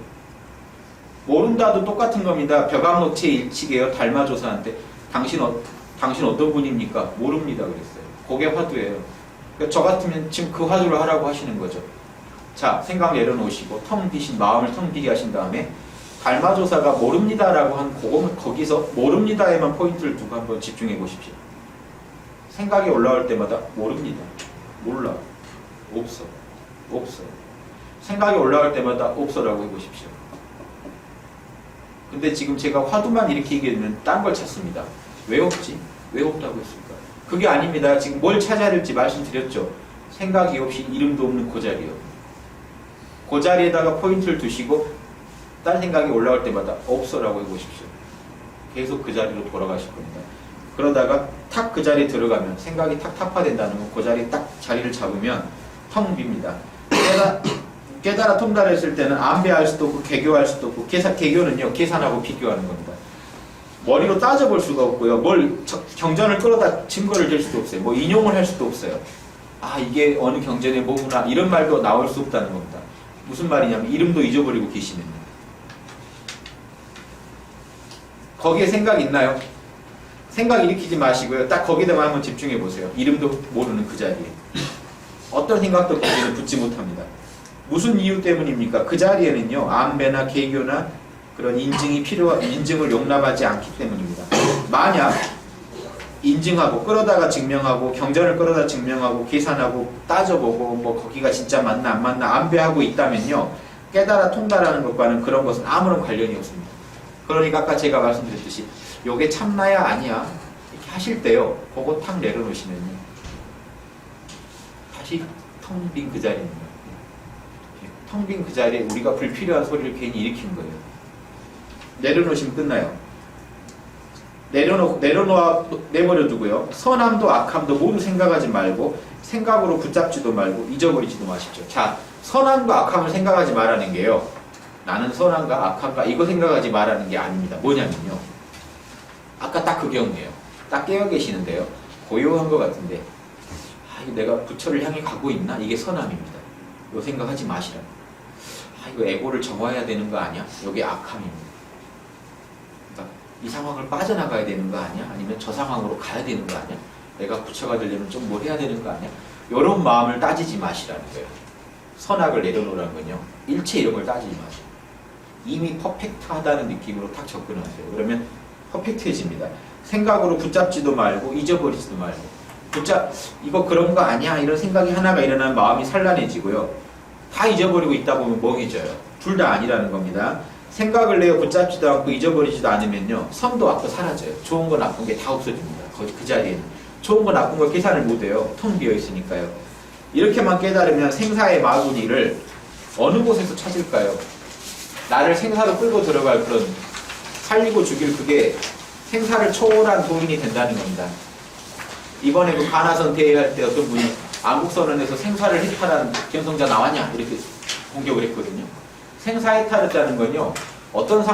모른다도 똑같은 겁니다. 벼감노체 일치게요. 달마조사한테 당신 어떤 분입니까? 모릅니다 그랬어요. 그게 화두예요. 그러니까 저 같으면 지금 그 화두를 하라고 하시는 거죠. 자, 생각 내려놓으시고 마음을 텅 비게 하신 다음에 달마조사가 모릅니다라고 한 거기서 모릅니다에만 포인트를 두고 한번 집중해 보십시오. 생각이 올라올 때마다 모릅니다. 몰라. 없어. 없어. 생각이 올라올 때마다 없어라고 해보십시오. 근데 지금 제가 화두만 이렇게 얘기하면 딴 걸 찾습니다. 왜 없지? 왜 없다고 했을까? 그게 아닙니다. 지금 뭘 찾아야 될지 말씀드렸죠. 생각이 없이 이름도 없는 그 자리요. 그 자리에다가 포인트를 두시고 딴 생각이 올라올 때마다 없어라고 해보십시오. 계속 그 자리로 돌아가실 겁니다. 그러다가 탁 그 자리에 들어가면 생각이 탁 타파된다는 건 그 자리에 딱 자리를 잡으면 텅 빕니다. 깨달아 통달했을 때는 안배할 수도 없고 개교할 수도 없고 개교는요 계산하고 비교하는 겁니다. 머리로 따져볼 수가 없고요. 경전을 끌어다 증거를 댈 수도 없어요. 뭐 인용을 할 수도 없어요. 아, 이게 어느 경전의 뭐구나 이런 말도 나올 수 없다는 겁니다. 무슨 말이냐면 이름도 잊어버리고 계시면요. 거기에 생각 있나요? 생각 일으키지 마시고요. 딱 거기다만 한번 집중해 보세요. 이름도 모르는 그 자리에. 어떤 생각도 거기는 붙지 못합니다. 무슨 이유 때문입니까? 그 자리에는요, 안배나 개교나 그런 인증을 용납하지 않기 때문입니다. 만약 인증하고 끌어다가 증명하고 경전을 끌어다 증명하고 계산하고 따져보고 뭐 거기가 진짜 맞나 안 맞나 안배하고 있다면요, 깨달아 통달하는 것과는 그런 것은 아무런 관련이 없습니다. 그러니까 아까 제가 말씀드렸듯이 요게 참나야 아니야 이렇게 하실 때요, 그거 탁 내려놓으시면요 다시 텅 빈 그 자리입니다. 텅 빈 그 자리에 우리가 불필요한 소리를 괜히 일으킨 거예요. 내려놓으시면 끝나요. 내버려 두고요. 선함도 악함도 모두 생각하지 말고 생각으로 붙잡지도 말고 잊어버리지도 마십시오. 자, 선함과 악함을 생각하지 말라는 게요, 나는 선함과 악함과 이거 생각하지 말라는 게 아닙니다. 뭐냐면요, 아까 딱 그 경우예요. 딱 깨어 계시는데요, 고요한 것 같은데 이거 내가 부처를 향해 가고 있나? 이게 선함입니다. 이거 생각하지 마시라. 이거 에고를 정화해야 되는 거 아니야? 여기 악함입니다. 그러니까 이 상황을 빠져나가야 되는 거 아니야? 아니면 저 상황으로 가야 되는 거 아니야? 내가 부처가 되려면 좀 뭘 해야 되는 거 아니야? 이런 마음을 따지지 마시라는 거예요. 선악을 내려놓으라는 건요, 일체 이런 걸 따지지 마세요. 이미 퍼펙트하다는 느낌으로 탁 접근하세요. 그러면 퍼펙트해집니다. 생각으로 붙잡지도 말고 잊어버리지도 말고, 이거 그런 거 아니야? 이런 생각이 하나가 일어나면 마음이 산란해지고요. 다 잊어버리고 있다 보면 멍해져요. 둘 다 아니라는 겁니다. 생각을 내어 붙잡지도 않고 잊어버리지도 않으면요, 선도 악도 사라져요. 좋은 거 나쁜 게 다 없어집니다. 그 자리에는. 좋은 거 나쁜 거 계산을 못해요. 텅 비어 있으니까요. 이렇게만 깨달으면 생사의 마구니를 어느 곳에서 찾을까요? 나를 생사로 끌고 들어갈 그런 살리고 죽일 그게 생사를 초월한 도인이 된다는 겁니다. 이번에 그 가나선 대회할 때 어떤 분이 안국선언에서 생사를 해탈한 견성자 나왔냐? 이렇게 공격을 했거든요. 생사 해탈했다는 건요, 어떤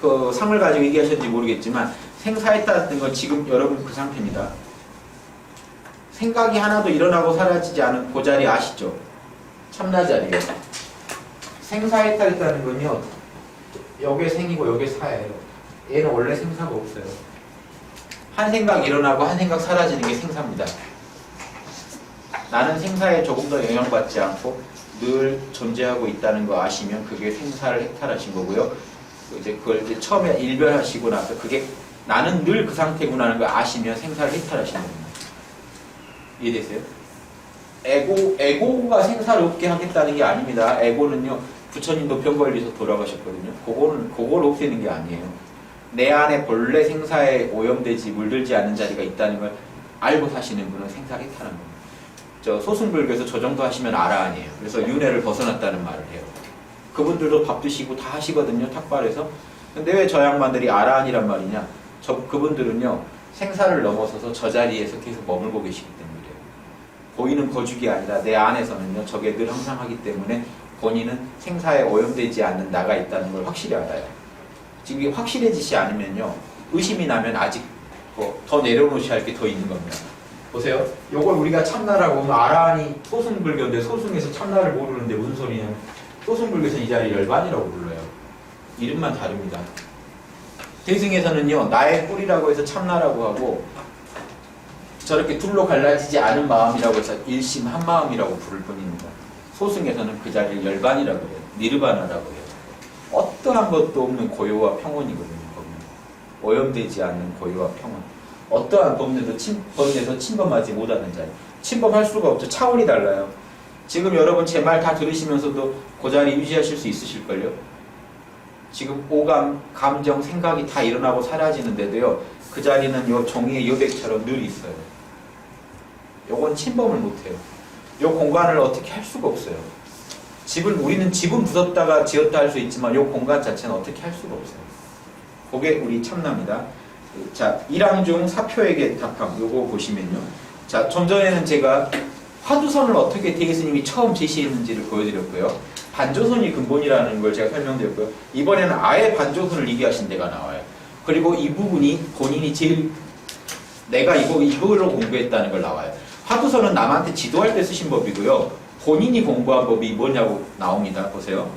그 상을 가지고 얘기하셨는지 모르겠지만, 생사 해탈했던 건 지금 여러분 그 상태입니다. 생각이 하나도 일어나고 사라지지 않은 그 자리 아시죠? 참나 자리에. 생사 해탈했다는 건요, 여기에 생이고 여기에 사예요. 얘는 원래 생사가 없어요. 한 생각 일어나고 한 생각 사라지는 게 생사입니다. 나는 생사에 조금 더 영향받지 않고 늘 존재하고 있다는 거 아시면 그게 생사를 해탈하신 거고요. 이제 그걸 이제 처음에 일별하시고 나서 그게 나는 늘 그 상태구나라는 걸 아시면 생사를 해탈하신 겁니다. 이해되세요? 에고가 생사를 없게 하겠다는 게 아닙니다. 에고는요, 부처님도 병 걸리셔서 돌아가셨거든요. 그걸 없애는 게 아니에요. 내 안에 본래 생사에 오염되지 물들지 않는 자리가 있다는 걸 알고 사시는 분은 생사를 해탈한 겁니다. 저 소승불교에서 저 정도 하시면 아라한이에요. 그래서 윤회를 벗어났다는 말을 해요. 그분들도 밥 드시고 다 하시거든요, 탁발에서. 근데 왜 저 양반들이 아라한이란 말이냐? 그분들은요, 생사를 넘어서서 저 자리에서 계속 머물고 계시기 때문이에요. 보이는 거죽이 아니라 내 안에서는요, 저게 늘 항상 하기 때문에 본인은 생사에 오염되지 않는 나가 있다는 걸 확실히 알아요. 지금 이게 확실해지지 않으면요, 의심이 나면 아직 더 내려놓으셔야 할 게 더 있는 겁니다. 보세요. 요걸 우리가 참나라고 하면 아라한이 소승불교인데 소승에서 참나를 모르는데 무슨 소리냐면 소승불교에서는 이 자리 열반이라고 불러요. 이름만 다릅니다. 대승에서는요, 나의 뿔이라고 해서 참나라고 하고 저렇게 둘로 갈라지지 않은 마음이라고 해서 일심 한 마음이라고 부를 뿐입니다. 소승에서는 그 자리를 열반이라고 해요. 니르바나라고 해요. 어떠한 것도 없는 고요와 평온이거든요. 오염되지 않는 고요와 평온. 어떠한 법내에서 침범하지 못하는 자리. 침범할 수가 없죠. 차원이 달라요. 지금 여러분 제 말 다 들으시면서도 그 자리 유지하실 수 있으실걸요? 지금 오감, 감정, 생각이 다 일어나고 사라지는데도요, 그 자리는 요 종이의 여백처럼 늘 있어요. 요건 침범을 못해요. 요 공간을 어떻게 할 수가 없어요. 우리는 집은 부쉈다가 지었다 할 수 있지만 요 공간 자체는 어떻게 할 수가 없어요. 그게 우리 참나입니다. 자, 일항중 사표에게 답함. 요거 보시면요. 자, 좀 전에는 제가 화두선을 어떻게 대스님이 처음 제시했는지를 보여드렸고요. 반조선이 근본이라는 걸 제가 설명드렸고요. 이번에는 아예 반조선을 얘기하신 데가 나와요. 그리고 이 부분이 본인이 제일 내가 이거로 공부했다는 걸 나와요. 화두선은 남한테 지도할 때 쓰신 법이고요. 본인이 공부한 법이 뭐냐고 나옵니다. 보세요.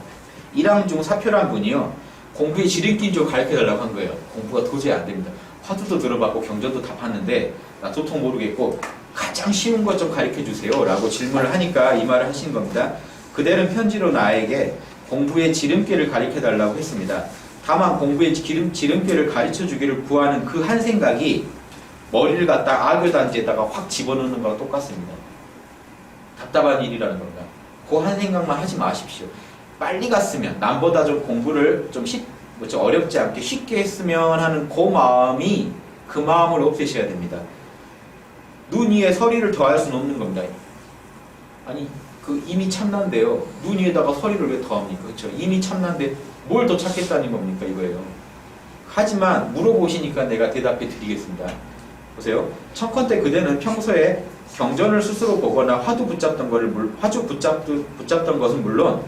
일항중 사표란 분이요, 공부의 지름길 좀 가르쳐달라고 한 거예요. 공부가 도저히 안 됩니다. 화두도 들어봤고 경전도 다 봤는데 나 도통 모르겠고 가장 쉬운 것 좀 가르쳐주세요 라고 질문을 하니까 이 말을 하신 겁니다. 그대는 편지로 나에게 공부의 지름길을 가르쳐달라고 했습니다. 다만 공부의 지름길을 가르쳐주기를 구하는 그 한 생각이 머리를 갖다 악을단지에다가 확 집어넣는 거랑 똑같습니다. 답답한 일이라는 겁니다. 그 한 생각만 하지 마십시오. 빨리 갔으면, 남보다 좀 공부를 좀 어렵지 않게 쉽게 했으면 하는 그 마음을 없애셔야 됩니다. 눈 위에 서리를 더할 수는 없는 겁니다. 아니, 이미 참난데요. 눈 위에다가 서리를 왜 더합니까? 그렇죠? 이미 참난데 뭘 더 찾겠다는 겁니까? 이거예요. 하지만 물어보시니까 내가 대답해 드리겠습니다. 보세요. 청컨대 그대는 평소에 경전을 스스로 보거나 화두 붙잡던 것은 물론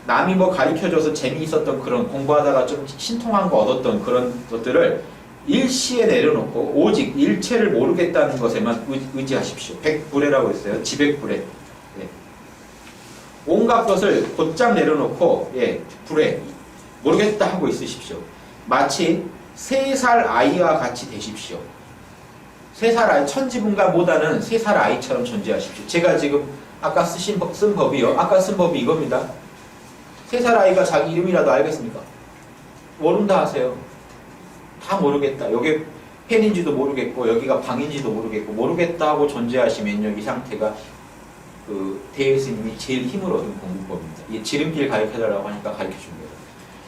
남이 뭐 가르쳐줘서 재미있었던 그런 공부하다가 좀 신통한 거 얻었던 그런 것들을 일시에 내려놓고 오직 일체를 모르겠다는 것에만 의지하십시오. 백불회라고 했어요. 지백불회. 예. 온갖 것을 곧장 내려놓고 불회 모르겠다 하고 있으십시오. 마치 3살 아이와 같이 되십시오. 3살 아이, 천지분간 못하는 3살 아이처럼 존재하십시오. 제가 지금 아까 쓴 법이요. 아까 쓴 법이 이겁니다. 3살 아이가 자기 이름이라도 알겠습니까? 모른다 하세요. 다 모르겠다. 여기 펜인지도 모르겠고 여기가 방인지도 모르겠고 모르겠다 하고 존재하시면요, 이 상태가 대스님이 제일 힘을 얻은 공부법입니다. 이 지름길 가르쳐달라고 하니까 가르쳐준 거예요.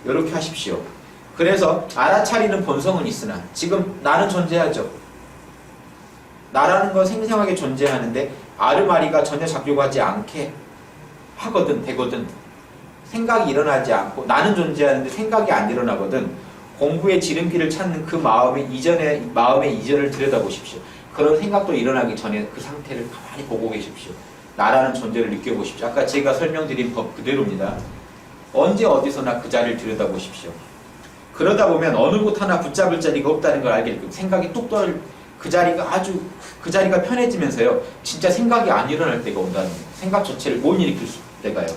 이렇게 하십시오. 그래서 알아차리는 본성은 있으나 지금 나는 존재하죠. 나라는 건 생생하게 존재하는데 아르마리가 전혀 작용하지 않게 하거든 되거든. 생각이 일어나지 않고 나는 존재하는데 생각이 안 일어나거든. 공부의 지름길을 찾는 그 마음의 이전을 들여다보십시오. 그런 생각도 일어나기 전에 그 상태를 가만히 보고 계십시오. 나라는 존재를 느껴보십시오. 아까 제가 설명드린 법 그대로입니다. 언제 어디서나 그 자리를 들여다보십시오. 그러다 보면 어느 곳 하나 붙잡을 자리가 없다는 걸 알게 되고 생각이 뚝 떨어질 그 자리가 편해지면서요, 진짜 생각이 안 일어날 때가 온다는 거예요. 생각 자체를 못 일으킬 때가요.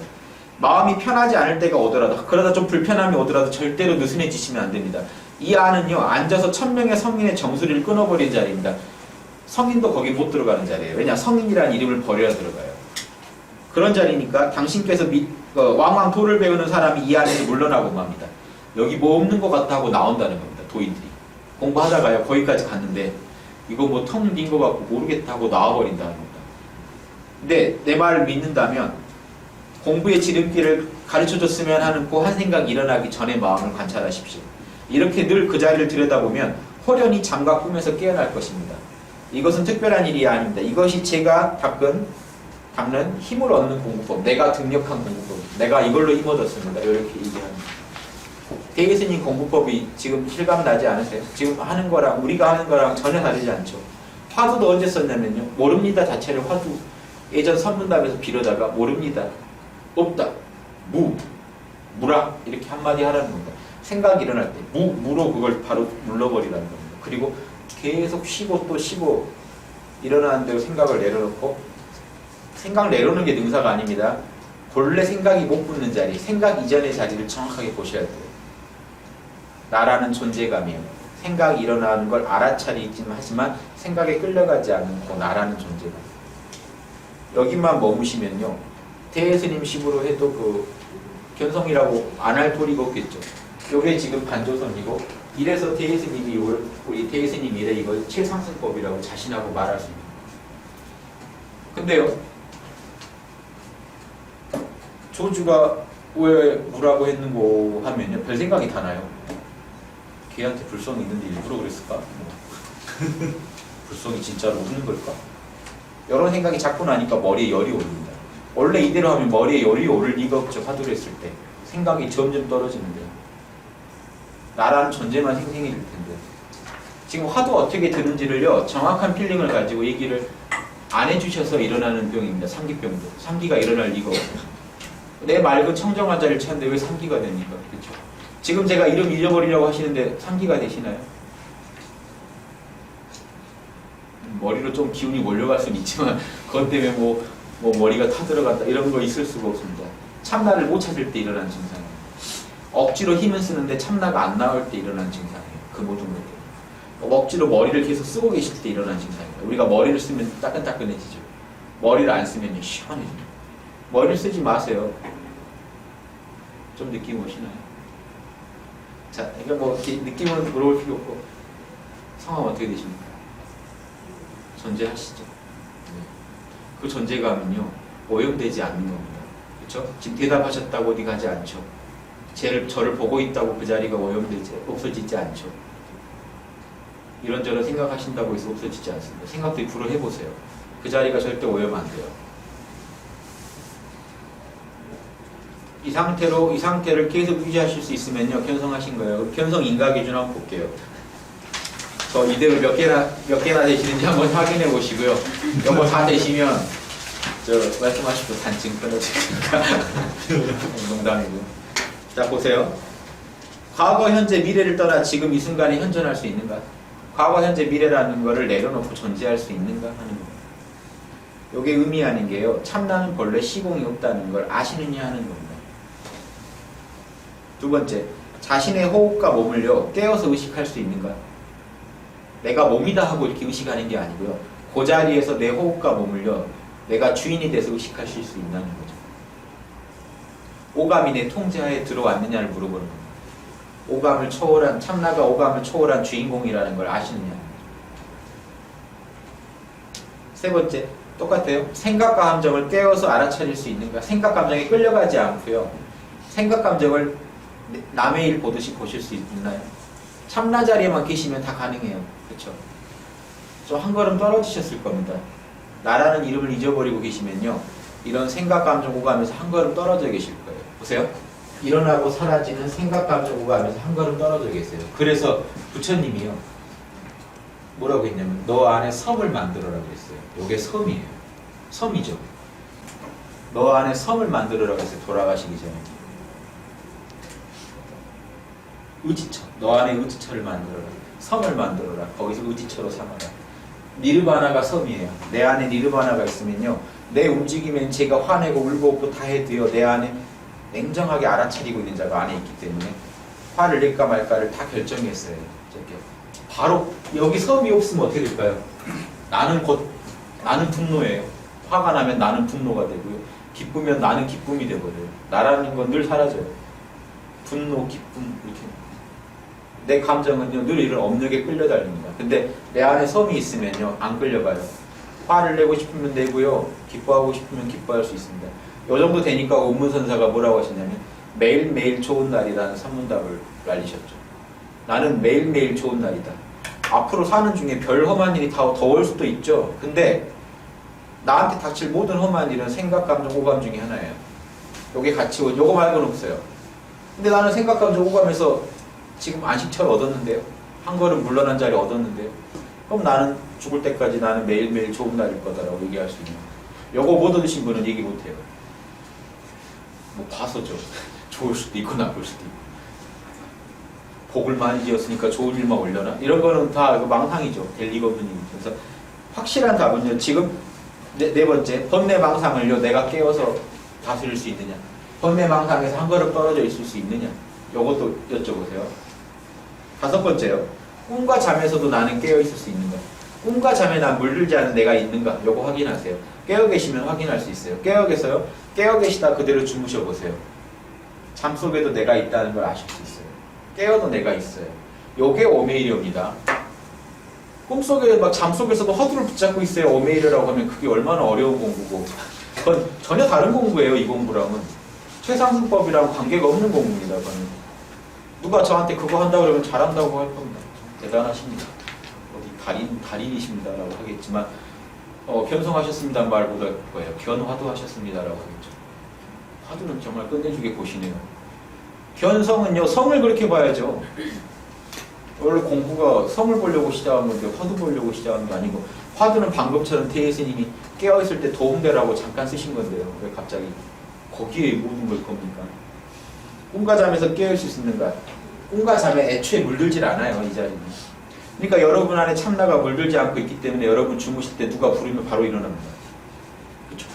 마음이 편하지 않을 때가 오더라도, 그러다 좀 불편함이 오더라도 절대로 느슨해지시면 안 됩니다. 이 안은요, 앉아서 1000명의 성민의 정수리를 끊어버린 자리입니다. 성인도 거기 못 들어가는 자리예요. 왜냐? 성인이라는 이름을 버려야 들어가요. 그런 자리니까 당신께서 왕왕 도를 배우는 사람이 이 안에서 물러나고 맙니다. 여기 뭐 없는 것 같다 하고 나온다는 겁니다. 도인들이. 공부하다가요. 거기까지 갔는데 이거 뭐 텅 빈 것 같고 모르겠다 하고 나와버린다는 겁니다. 근데 내 말을 믿는다면 공부의 지름길을 가르쳐줬으면 하는 그 한 생각이 일어나기 전에 마음을 관찰하십시오. 이렇게 늘 그 자리를 들여다보면 호련히 잠과 꿈에서 깨어날 것입니다. 이것은 특별한 일이 아닙니다. 이것이 제가 닦는 힘을 얻는 공부법, 내가 등력한 공부법, 내가 이걸로 힘 얻었습니다. 이렇게 얘기합니다. 대예스님 공부법이 지금 실감 나지 않으세요? 지금 하는 거랑 우리가 하는 거랑 전혀 다르지 않죠. 화두도 언제 썼냐면요. 모릅니다 자체를 화두 예전 선문답에서 빌어다가 모릅니다. 없다. 무라 이렇게 한마디 하라는 겁니다. 생각이 일어날 때 무로 그걸 바로 눌러버리라는 겁니다. 그리고 계속 쉬고 또 쉬고 일어나는 대로 생각을 내려놓고 생각을 내려놓는 게 능사가 아닙니다. 본래 생각이 못 붙는 자리, 생각 이전의 자리를 정확하게 보셔야 돼요. 나라는 존재감이에요. 생각이 일어나는 걸 알아차리지만 하지만 생각에 끌려가지 않고 나라는 존재감. 여기만 머무시면요. 대예스님 식으로 해도 그 견성이라고 안 할 도리가 없겠죠. 요게 지금 반조선이고 이래서 대예스님이 우리 대예스님 이래 이걸 칠상승법이라고 자신하고 말할 수 있는 거예요. 근데요. 조주가 왜 무라고 했는고 하면요. 별 생각이 다 나요. 걔한테 불성이 있는데 일부러 그랬을까? 불성이 진짜로 없는 걸까? 이런 생각이 자꾸 나니까 머리에 열이 오릅니다. 원래 이대로 하면 머리에 열이 오를 리가 없죠. 화두를 했을 때. 생각이 점점 떨어지는데요. 나라는 존재만 생생해질 텐데. 지금 화두 어떻게 드는지를요. 정확한 필링을 가지고 얘기를 안 해주셔서 일어나는 병입니다. 상기병도. 상기가 일어날 리가 없어요. 내 맑은 청정한 자리를 찾는데 왜 상기가 됩니까? 그렇죠? 지금 제가 이름 잊어버리려고 하시는데 상기가 되시나요? 머리로 좀 기운이 몰려갈 수는 있지만 그것 때문에 뭐 머리가 타들어간다 이런 거 있을 수가 없습니다. 참나를 못 찾을 때 일어난 증상이에요. 억지로 힘을 쓰는데 참나가 안 나올 때 일어난 증상이에요. 그 모든 것들. 억지로 머리를 계속 쓰고 계실 때 일어난 증상이에요. 우리가 머리를 쓰면 따끈따끈해지죠. 머리를 안 쓰면 시원해집니다. 머리를 쓰지 마세요. 좀 느낌 오시나요? 자, 이거 뭐 느낌은 물어볼 필요 없고 성함 어떻게 되십니까? 존재하시죠. 네. 그 존재감은요 오염되지 않는 겁니다. 그렇죠? 지금 대답하셨다고 어디 가지 않죠. 저를 보고 있다고 그 자리가 없어지지 않죠. 이런저런 생각하신다고 해서 없어지지 않습니다. 생각도 불어 해보세요. 그 자리가 절대 오염 안 돼요. 이 상태를 계속 유지하실 수 있으면요 견성하신 거예요. 견성 인가 기준 한번 볼게요. 저 이대로 몇 개나 되시는지 한번 확인해 보시고요. 이거 다 되시면 저 말씀하시고 단증 끊어지니까 농담이고. 자 보세요. 과거, 현재, 미래를 떠나 지금 이 순간에 현존할 수 있는가? 과거, 현재, 미래라는 거를 내려놓고 존재할 수 있는가 하는 거예요. 이게 의미하는 게요. 참나는 본래 시공이 없다는 걸 아시느냐 하는 겁니다. 두 번째, 자신의 호흡과 몸을요 깨어서 의식할 수 있는가? 내가 몸이다 하고 이렇게 의식하는 게 아니고요. 그 자리에서 내 호흡과 몸을요 내가 주인이 돼서 의식하실 수 있다는 거죠. 오감이 내 통제하에 들어왔느냐를 물어보는 겁니다. 참나가 오감을 초월한 주인공이라는 걸 아시느냐. 세 번째, 똑같아요. 생각과 감정을 깨어서 알아차릴 수 있는가? 생각 감정에 끌려가지 않고요. 생각 감정을 남의 일 보듯이 보실 수 있나요? 참나 자리에만 계시면 다 가능해요. 그렇죠? 좀 한 걸음 떨어지셨을 겁니다. 나라는 이름을 잊어버리고 계시면요. 이런 생각, 감정, 오감에서 한 걸음 떨어져 계실 거예요. 보세요. 일어나고 사라지는 생각, 감정, 오감에서 한 걸음 떨어져 계세요. 그래서 부처님이요. 뭐라고 했냐면 너 안에 섬을 만들어라 그랬어요. 이게 섬이에요. 섬이죠. 너 안에 섬을 만들어라 그랬어요. 돌아가시기 전에. 의지처. 너 안에 의지처를 만들어라. 섬을 만들어라. 거기서 의지처로 삼아라. 니르바나가 섬이에요. 내 안에 니르바나가 있으면요. 내 움직임엔 제가 화내고 울고 없고 다 해도요. 내 안에 냉정하게 알아차리고 있는 자가 안에 있기 때문에 화를 낼까 말까를 다 결정했어요. 바로 여기 섬이 없으면 어떻게 될까요? 나는 분노예요. 화가 나면 나는 분노가 되고요. 기쁘면 나는 기쁨이 되거든요. 나라는 건 늘 사라져요. 분노, 기쁨 이렇게. 내 감정은요 늘 이런 업력에 끌려다닙니다. 근데 내 안에 섬이 있으면요 안 끌려가요. 화를 내고 싶으면 내고요. 기뻐하고 싶으면 기뻐할 수 있습니다. 요 정도 되니까 온문선사가 뭐라고 하셨냐면 매일매일 좋은 날이라는 선문답을 날리셨죠. 나는 매일매일 좋은 날이다. 앞으로 사는 중에 별 험한 일이 다 올 수도 있죠. 근데 나한테 닥칠 모든 험한 일은 생각, 감정, 오감 중에 하나예요. 요게 같이 요거 말고는 없어요. 근데 나는 생각, 감정, 오감에서 지금 안식처를 얻었는데요. 한 걸음 물러난 자리 얻었는데요. 그럼 나는 죽을 때까지 나는 매일매일 좋은 날일 거다라고 얘기할 수 있는 거예요. 요거 못 얻으신 분은 얘기 못해요. 뭐 봐서죠. 좋을 수도 있고 나쁠 수도 있고. 복을 많이 지었으니까 좋은 일만 올려나? 이런 거는 다 망상이죠. 될 리가 없는 일이죠. 그래서 확실한 답은요. 지금 네 번째, 번뇌망상을요 내가 깨워서 다스릴 수 있느냐? 번뇌망상에서 한 걸음 떨어져 있을 수 있느냐? 요것도 여쭤보세요. 다섯 번째요. 꿈과 잠에서도 나는 깨어 있을 수 있는가? 꿈과 잠에 난 물들지 않은 내가 있는가? 요거 확인하세요. 깨어 계시면 확인할 수 있어요. 깨어 계세요? 깨어 계시다 그대로 주무셔 보세요. 잠 속에도 내가 있다는 걸 아실 수 있어요. 깨어도 내가 있어요. 요게 오메이려입니다. 꿈속에 막 잠속에서도 화두를 붙잡고 있어요. 오메이려라고 하면 그게 얼마나 어려운 공부고. 그건 전혀 다른 공부예요. 이 공부랑은. 최상승법이랑 관계가 없는 공부입니다. 그건. 누가 저한테 그거 한다고 그러면 잘한다고 할 겁니다. 대단하십니다. 어디 달인이십니다라고 하겠지만 견성하셨습니다는 말보다 뭐예요? 견화도하셨습니다라고 하겠죠. 화두는 정말 끝내주게 보시네요. 견성은요 성을 그렇게 봐야죠. 원래 공부가 성을 보려고 시작한 건데 화두 보려고 시작한 게 아니고 화두는 방금처럼 태예스님이 깨어있을 때 도움되라고 잠깐 쓰신 건데요. 왜 갑자기 거기에 모든 걸 겁니까? 꿈과 잠에서 깨어있을 수 있는가? 꿈과 잠에 애초에 물들질 않아요. 이 자리는. 그러니까 여러분 안에 참나가 물들지 않고 있기 때문에 여러분 주무실 때 누가 부르면 바로 일어납니다. 그렇죠?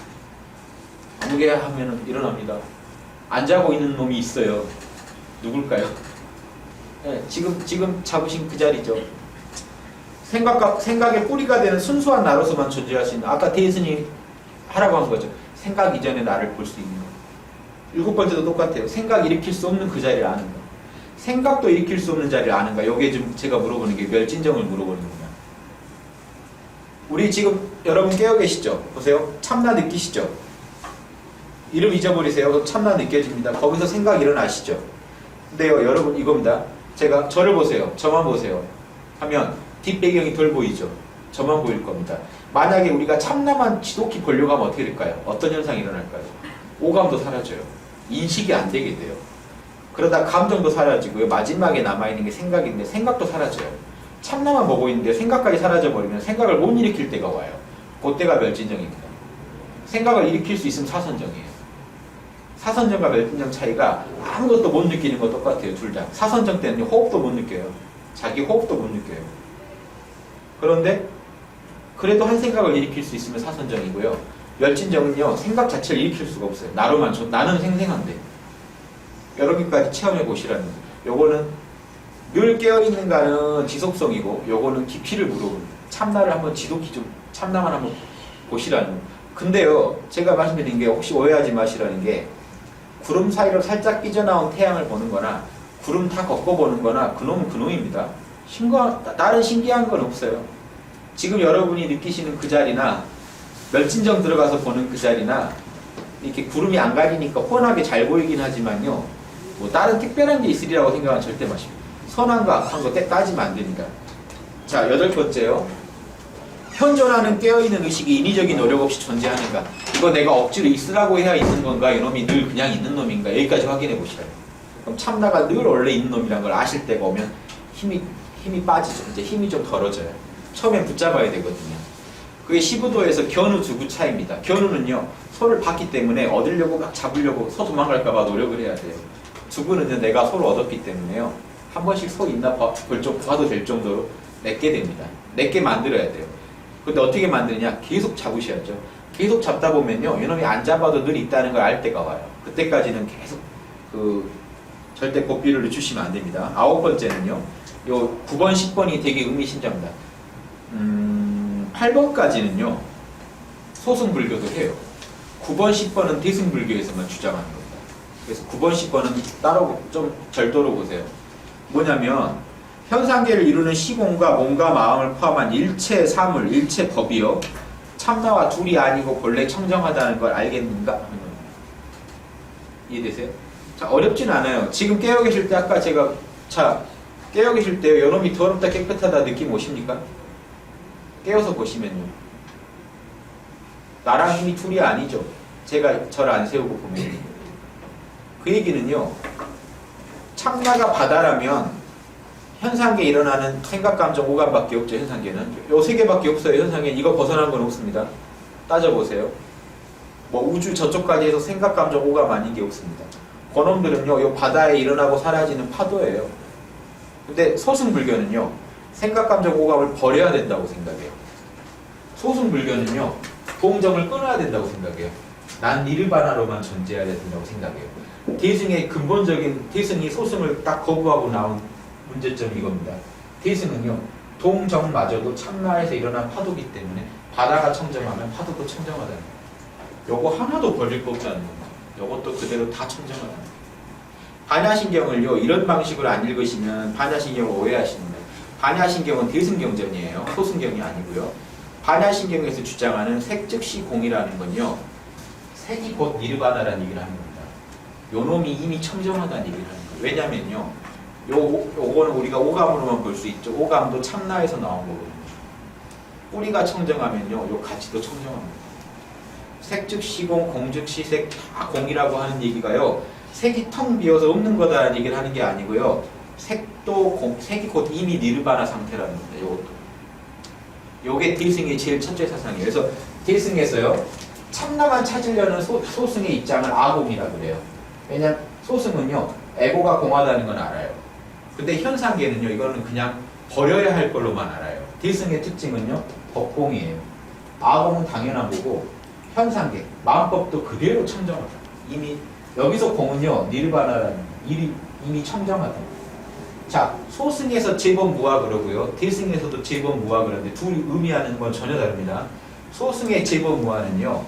아무개 하면은 일어납니다. 안 자고 있는 놈이 있어요. 누굴까요? 네, 지금 잡으신 그 자리죠. 생각의 뿌리가 되는 순수한 나로서만 존재할 수 있는, 아까 대스님 하라고 한 거죠. 생각 이전에 나를 볼 수 있는 거. 일곱 번째도 똑같아요. 생각 일으킬 수 없는 그 자리를 아는 거. 생각도 일으킬 수 없는 자리를 아는 거. 요게 좀 제가 물어보는 게 멸진정을 물어보는 겁니다. 우리 지금 여러분 깨어 계시죠? 보세요. 참나 느끼시죠? 이름 잊어버리세요. 참나 느껴집니다. 거기서 생각 일어나시죠? 근데요, 여러분 이겁니다. 제가 저를 보세요. 저만 보세요. 하면 뒷배경이 덜 보이죠? 저만 보일 겁니다. 만약에 우리가 참나만 지독히 보려고 하면 어떻게 될까요? 어떤 현상이 일어날까요? 오감도 사라져요. 인식이 안 되게 돼요. 그러다 감정도 사라지고요. 마지막에 남아있는 게 생각인데 생각도 사라져요. 참나만 보고 있는데 생각까지 사라져버리면 생각을 못 일으킬 때가 와요. 그때가 멸진정입니다. 생각을 일으킬 수 있으면 사선정이에요. 사선정과 멸진정 차이가 아무것도 못 느끼는 거 똑같아요. 둘 다. 사선정 때는 호흡도 못 느껴요. 자기 호흡도 못 느껴요. 그런데 그래도 한 생각을 일으킬 수 있으면 사선정이고요. 멸진정은요. 생각 자체를 일으킬 수가 없어요. 나로만 나는 생생한데. 여러 개까지 체험해 보시라는 거예요. 요거는 늘 깨어있는가는 지속성이고 요거는 깊이를 물어보는 참나를 한번 지독히 좀 참나만 한번 보시라는 거예요. 근데요. 제가 말씀드린 게 혹시 오해하지 마시라는 게 구름 사이로 살짝 삐져나온 태양을 보는 거나 구름 다 걷어보는 거나 그놈은 그놈입니다. 다른 신기한 건 없어요. 지금 여러분이 느끼시는 그 자리나 멸진정 들어가서 보는 그 자리나 이렇게 구름이 안 가리니까 훤하게 잘 보이긴 하지만요. 뭐 다른 특별한 게 있으리라고 생각은 절대 마십니다. 선한 거 악한 거 따지면 안 됩니다. 자, 여덟 번째요. 현존하는 깨어있는 의식이 인위적인 노력 없이 존재하는가? 이거 내가 억지로 있으라고 해야 있는 건가? 이놈이 늘 그냥 있는 놈인가? 여기까지 확인해 보시라요. 그럼 참나가 늘 원래 있는 놈이란 걸 아실 때가 오면 힘이 빠지죠. 이제 힘이 좀 덜어져요. 처음엔 붙잡아야 되거든요. 그게 시부도에서 견우 두구 차이입니다. 견우는요. 소를 봤기 때문에 얻으려고 막 잡으려고 소 도망갈까봐 노력을 해야 돼요. 두구는요. 내가 소를 얻었기 때문에요. 한 번씩 소 있나 봐도 될 정도로 내게 됩니다. 내게 만들어야 돼요. 근데 어떻게 만드냐? 계속 잡으셔야죠. 계속 잡다 보면요. 이놈이 안 잡아도 늘 있다는 걸 알 때가 와요. 그때까지는 계속 절대 고삐를 늦추시면 안 됩니다. 아홉 번째는요. 요 9번, 10번이 되게 의미심장합니다. 8번까지는요 소승불교도 해요. 9번, 10번은 대승불교에서만 주장하는 겁니다. 그래서 9번, 10번은 따로 좀 별도로 보세요. 뭐냐면 현상계를 이루는 시공과 몸과 마음을 포함한 일체 사물, 일체 법이요 참나와 둘이 아니고 본래 청정하다는 걸 알겠는가? 하는 겁니다. 이해되세요? 자, 어렵진 않아요. 지금 깨어 계실 때 아까 제가 깨어 계실 때 요놈이 더럽다 깨끗하다 느낌 오십니까? 깨어서 보시면요. 나랑 힘이 둘이 아니죠. 제가 저를 안 세우고 보면. 그 얘기는요. 참나가 바다라면 현상계에 일어나는 생각, 감정, 오감밖에 없죠. 현상계는. 요 세 개밖에 없어요. 현상계는 이거 벗어난 건 없습니다. 따져보세요. 뭐 우주 저쪽까지 해서 생각, 감정, 오감 아닌 게 없습니다. 그놈들은요. 요 바다에 일어나고 사라지는 파도예요. 근데 소승불교는요. 생각, 감정, 오감을 버려야 된다고 생각해요. 소승불교는요. 동정을 끊어야 된다고 생각해요. 난 니르바나로만 존재해야 된다고 생각해요. 대승의 근본적인 대승이 소승을 딱 거부하고 나온 문제점이 이겁니다. 대승은요. 동정마저도 참나에서 일어난 파도기 때문에 바다가 청정하면 파도도 청정하다는 거예요. 요거 하나도 버릴 거 없다는 겁니다. 요것도 그대로 다 청정하다는 거예요. 반야신경을요. 이런 방식으로 안 읽으시면 반야신경을 오해하십니다. 반야신경은 대승경전이에요. 소승경이 아니고요. 반야신경에서 주장하는 색즉시 공이라는 건요. 색이 곧 니르바나라는 얘기를 하는 겁니다. 요놈이 이미 청정하다는 얘기를 하는 거예요. 왜냐면요. 요거는 우리가 오감으로만 볼 수 있죠. 오감도 참나에서 나온 거거든요. 뿌리가 청정하면요. 요 가치도 청정합니다. 색즉시 공, 공즉시 색, 다 공이라고 하는 얘기가요. 색이 텅 비어서 없는 거다라는 얘기를 하는 게 아니고요. 색이 곧 이미 니르바나 상태라는 겁니다. 요것도. 요게 대승의 제일 첫째 사상이에요. 그래서 대승에서요. 참나만 찾으려는 소승의 입장을 아공이라 그래요. 왜냐면 소승은요. 에고가 공하다는 건 알아요. 근데 현상계는요. 이거는 그냥 버려야 할 걸로만 알아요. 대승의 특징은요. 법공이에요. 아공은 당연한 거고 현상계, 마음법도 그대로 청정하다. 이미 여기서 공은요. 니르바나라는 이미 청정하다. 자, 소승에서 제법 무아 그러고요. 대승에서도 제법 무아 그러는데 둘이 의미하는 건 전혀 다릅니다. 소승의 제법 무아는요.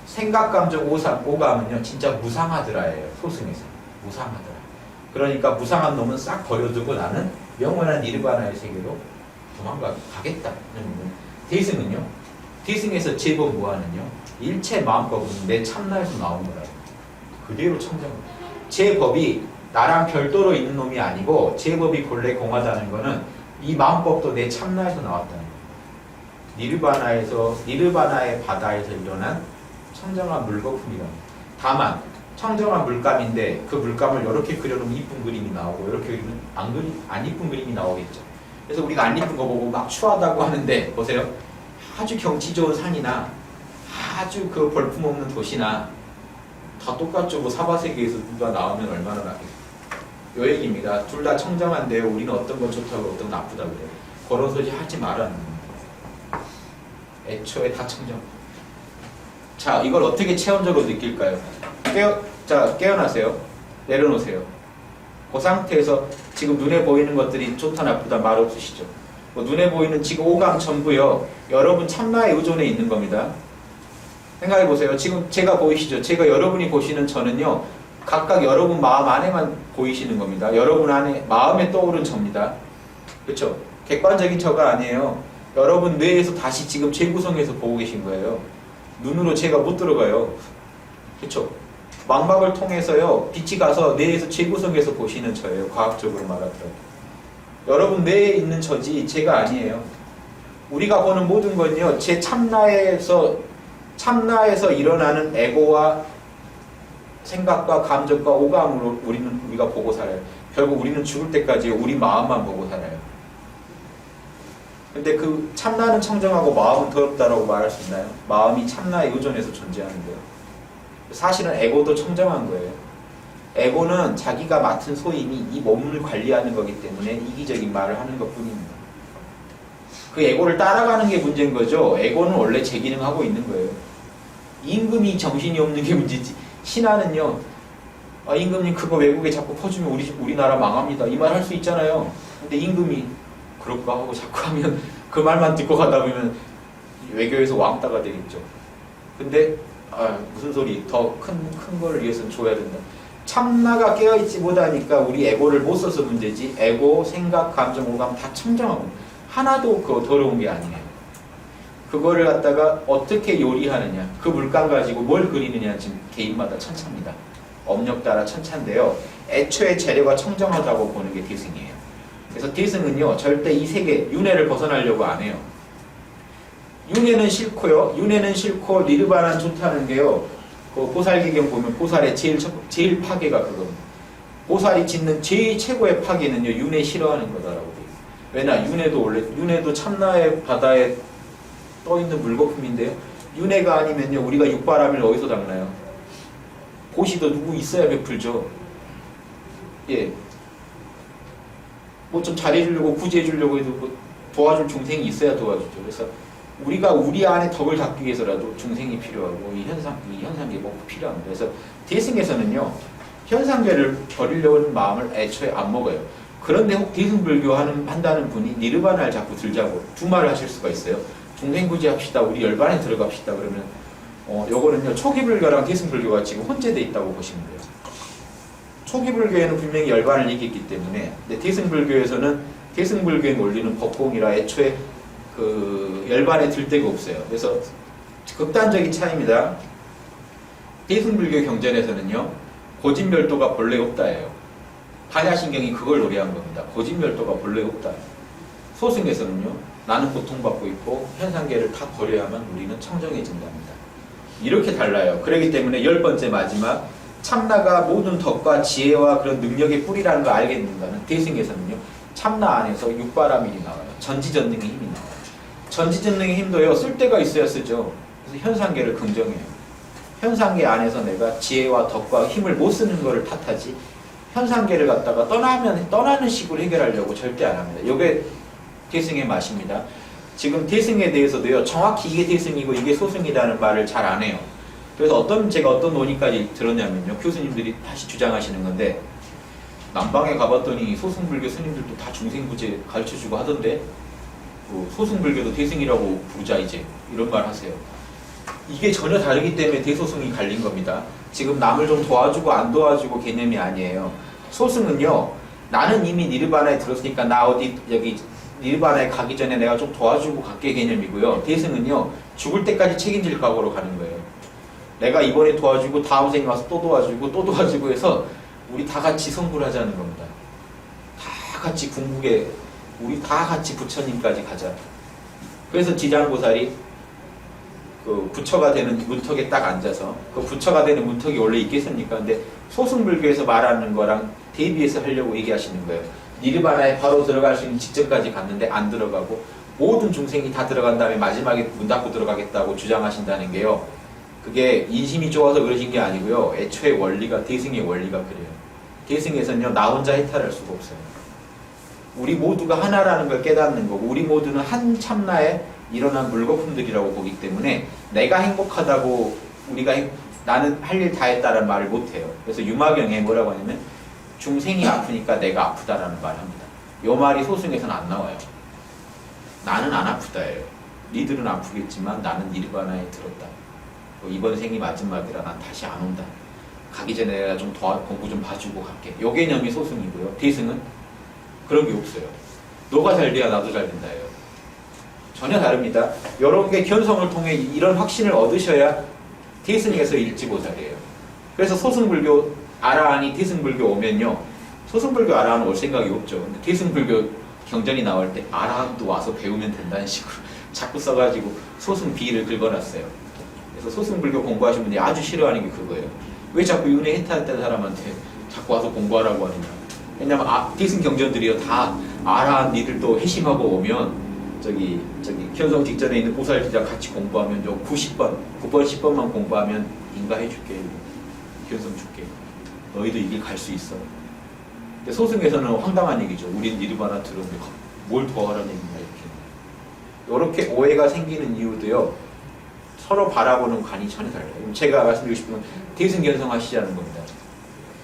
생각, 감정, 오감은요. 진짜 무상하더라예요. 소승에서. 무상하더라. 그러니까 무상한 놈은 싹 버려두고 나는 영원한 니르바나의 세계로 도망가겠다. 대승은요. 대승에서 제법 무아는요. 일체 마음법은 내 참나에서 나온 거라고. 그대로 청정합니다. 제 법이 나랑 별도로 있는 놈이 아니고 제 법이 본래 공하다는 거는 이 마음법도 내 참나에서 나왔다는 거예요. 니르바나의 바다에서 일어난 청정한 물거품이다. 다만 청정한 물감인데 그 물감을 이렇게 그려놓으면 이쁜 그림이 나오고 이렇게 그리면 안 이쁜 그림이 나오겠죠. 그래서 우리가 안 이쁜 거 보고 막 추하다고 하는데 보세요. 아주 경치 좋은 산이나 아주 그 볼품없는 도시나 다 똑같죠. 뭐 사바세계에서 누가 나오면 얼마나 낫겠어요. 요 얘기입니다. 둘 다 청정한데요. 우리는 어떤 건 좋다고 어떤 건 나쁘다고 그래요. 그런 소리 하지 말라는 겁니다. 애초에 다 청정. 자, 이걸 어떻게 체험적으로 느낄까요? 깨어나세요. 내려놓으세요. 그 상태에서 지금 눈에 보이는 것들이 좋다 나쁘다 말 없으시죠? 뭐 눈에 보이는 지금 오감 전부요. 여러분 참나에 의존해 있는 겁니다. 생각해 보세요. 지금 제가 보이시죠? 제가 여러분이 보시는 저는요. 각각 여러분 마음 안에만 보이시는 겁니다. 여러분 안에 마음에 떠오른 저입니다. 그렇죠? 객관적인 저가 아니에요. 여러분 뇌에서 다시 지금 재구성해서 보고 계신 거예요. 눈으로 제가 못 들어가요. 그렇죠? 망막을 통해서요. 빛이 가서 뇌에서 재구성해서 보시는 저예요. 과학적으로 말하더라도. 여러분 뇌에 있는 저지 제가 아니에요. 우리가 보는 모든 건요. 제 참나에서 일어나는 에고와 생각과 감정과 오감으로 우리가 보고 살아요. 결국 우리는 죽을 때까지 우리 마음만 보고 살아요. 근데 그 참나는 청정하고 마음은 더럽다라고 말할 수 있나요? 마음이 참나에 의존해서 존재하는데요. 사실은 에고도 청정한 거예요. 에고는 자기가 맡은 소임이 이 몸을 관리하는 거기 때문에 이기적인 말을 하는 것 뿐입니다. 그 에고를 따라가는 게 문제인 거죠. 에고는 원래 제 기능하고 있는 거예요. 임금이 정신이 없는 게 문제지. 신하는요. 임금님 그거 외국에 자꾸 퍼주면 우리나라 망합니다. 이 말 할 수 있잖아요. 근데 임금이 그럴까 하고 자꾸 하면 그 말만 듣고 가다 보면 외교에서 왕따가 되겠죠. 근데 무슨 소리, 더 큰 거를 위해서는 줘야 된다. 참나가 깨어있지 못하니까 우리 에고를 못 써서 문제지, 에고, 생각, 감정, 오감 다 청정하고 하나도 그 더러운 게 아니에요. 그거를 갖다가 어떻게 요리하느냐, 그 물감 가지고 뭘 그리느냐 지금 개인마다 천차입니다. 업력 따라 천차인데요. 애초에 재료가 청정하다고 보는 게 대승이에요. 그래서 대승은요, 절대 이 세계, 윤회를 벗어나려고 안 해요. 윤회는 싫고요. 윤회는 싫고 니르바나는 좋다는 게요. 그 보살계경 보면 보살의 제일 파괴가 그겁니다. 보살이 짓는 제일 최고의 파괴는요, 윤회 싫어하는 거다라고 돼요. 왜냐, 윤회도 참나의 바다에 떠 있는 물거품인데요. 윤회가 아니면요, 우리가 육바람을 어디서 닦나요? 고시도 누구 있어야 베풀죠. 예. 뭐 좀 잘해주려고 구제해주려고 해도 뭐 도와줄 중생이 있어야 도와주죠. 그래서 우리가 우리 안에 덕을 닦기 위해서라도 중생이 필요하고 이 현상계 꼭 필요합니다. 그래서 대승에서는요, 현상계를 버리려는 마음을 애초에 안 먹어요. 그런데 혹 대승불교 한다는 분이 니르바나를 자꾸 들자고 두 말을 하실 수가 있어요. 중생구제합시다, 우리 열반에 들어갑시다 그러면 요거는요, 초기불교랑 대승불교가 지금 혼재돼 있다고 보시면 돼요. 초기불교에는 분명히 열반을 이겼기 때문에, 근데 대승불교에서는 대승불교의 논리는 법공이라 애초에 그 열반에 들 데가 없어요. 그래서 극단적인 차이입니다. 대승불교 경전에서는요, 고진멸도가 본래 없다예요. 반야신경이 그걸 노래한 겁니다. 고진멸도가 본래 없다. 소승에서는요, 나는 고통받고 있고 현상계를 다 버려야만 우리는 청정해진답니다. 이렇게 달라요. 그렇기 때문에 10번째 마지막, 참나가 모든 덕과 지혜와 그런 능력의 뿌리라는 걸 알게 된다는 대승에서는요, 참나 안에서 육바라밀이 나와요. 전지전능의 힘이 나와요. 전지전능의 힘도요, 쓸 데가 있어야 쓰죠. 그래서 현상계를 긍정해요. 현상계 안에서 내가 지혜와 덕과 힘을 못 쓰는 거를 탓하지, 현상계를 갖다가 떠나는 식으로 해결하려고 절대 안 합니다. 이게 대승의 맛입니다. 지금 대승에 대해서도요, 정확히 이게 대승이고 이게 소승이라는 말을 잘 안 해요. 그래서 제가 어떤 논의까지 들었냐면요, 교수님들이 다시 주장하시는 건데, 남방에 가봤더니 소승불교 스님들도 다 중생구제 가르쳐주고 하던데, 소승불교도 대승이라고 부르자 이제, 이런 말 하세요. 이게 전혀 다르기 때문에 대소승이 갈린 겁니다. 지금 남을 좀 도와주고 안 도와주고 개념이 아니에요. 소승은요, 나는 이미 니르바나에 들었으니까 나 여기 니르바나에 가기 전에 내가 좀 도와주고 갈게 개념이고요. 대승은요, 죽을 때까지 책임질 각오로 가는 거예요. 내가 이번에 도와주고 다음 생에 와서 또 도와주고 해서 우리 다 같이 성불하자는 겁니다. 다 같이 궁극에 우리 다 같이 부처님까지 가자. 그래서 지장보살이 그 부처가 되는 문턱에 딱 앉아서, 그 부처가 되는 문턱이 원래 있겠습니까? 근데 소승불교에서 말하는 거랑 대비해서 하려고 얘기하시는 거예요. 니르바나에 바로 들어갈 수 있는 직전까지 갔는데 안 들어가고 모든 중생이 다 들어간 다음에 마지막에 문 닫고 들어가겠다고 주장하신다는 게요, 그게 인심이 좋아서 그러신 게 아니고요, 애초에 원리가, 대승의 원리가 그래요. 대승에서는요, 나 혼자 해탈할 수가 없어요. 우리 모두가 하나라는 걸 깨닫는 거고, 우리 모두는 한 참나에 일어난 물거품들이라고 보기 때문에 내가 행복하다고 나는 할 일 다 했다라는 말을 못해요. 그래서 유마경에 뭐라고 하냐면, 중생이 아프니까 내가 아프다라는 말을 합니다. 이 말이 소승에서는 안 나와요. 나는 안 아프다예요. 니들은 아프겠지만 나는 니르바나에 들었다. 이번 생이 마지막이라 난 다시 안 온다. 가기 전에 내가 좀 공부 좀 봐주고 갈게. 요 개념이 소승이고요. 대승은 그런 게 없어요. 너가 잘 돼야 나도 잘 된다예요. 전혀 다릅니다. 여러 개 견성을 통해 이런 확신을 얻으셔야 대승에서 일지보살이에요. 그래서 소승불교 아라한이 대승불교 오면요, 소승불교 아라한 올 생각이 없죠. 근데 대승불교 경전이 나올 때 아라한도 와서 배우면 된다는 식으로 자꾸 써가지고 소승 비를 긁어놨어요. 그래서 소승불교 공부하시는 분들이 아주 싫어하는 게 그거예요. 왜 자꾸 윤회 해탈했던 사람한테 자꾸 와서 공부하라고 하느냐. 왜냐면 대승 경전들이요, 다 아라한 니들도 회심하고 오면 견성 직전에 있는 보살지자 같이 공부하면 9번, 10번만 공부하면 인가해줄게. 견성 줄게. 너희도 이 길 갈 수 있어. 근데 소승에서는 황당한 얘기죠. 우린 니르바나 들었는데 뭘 도와라는 얘기냐, 이렇게 오해가 생기는 이유도요, 서로 바라보는 관이 전혀 달라요. 제가 말씀드리고 싶은 건 대승견성 하시자는 겁니다.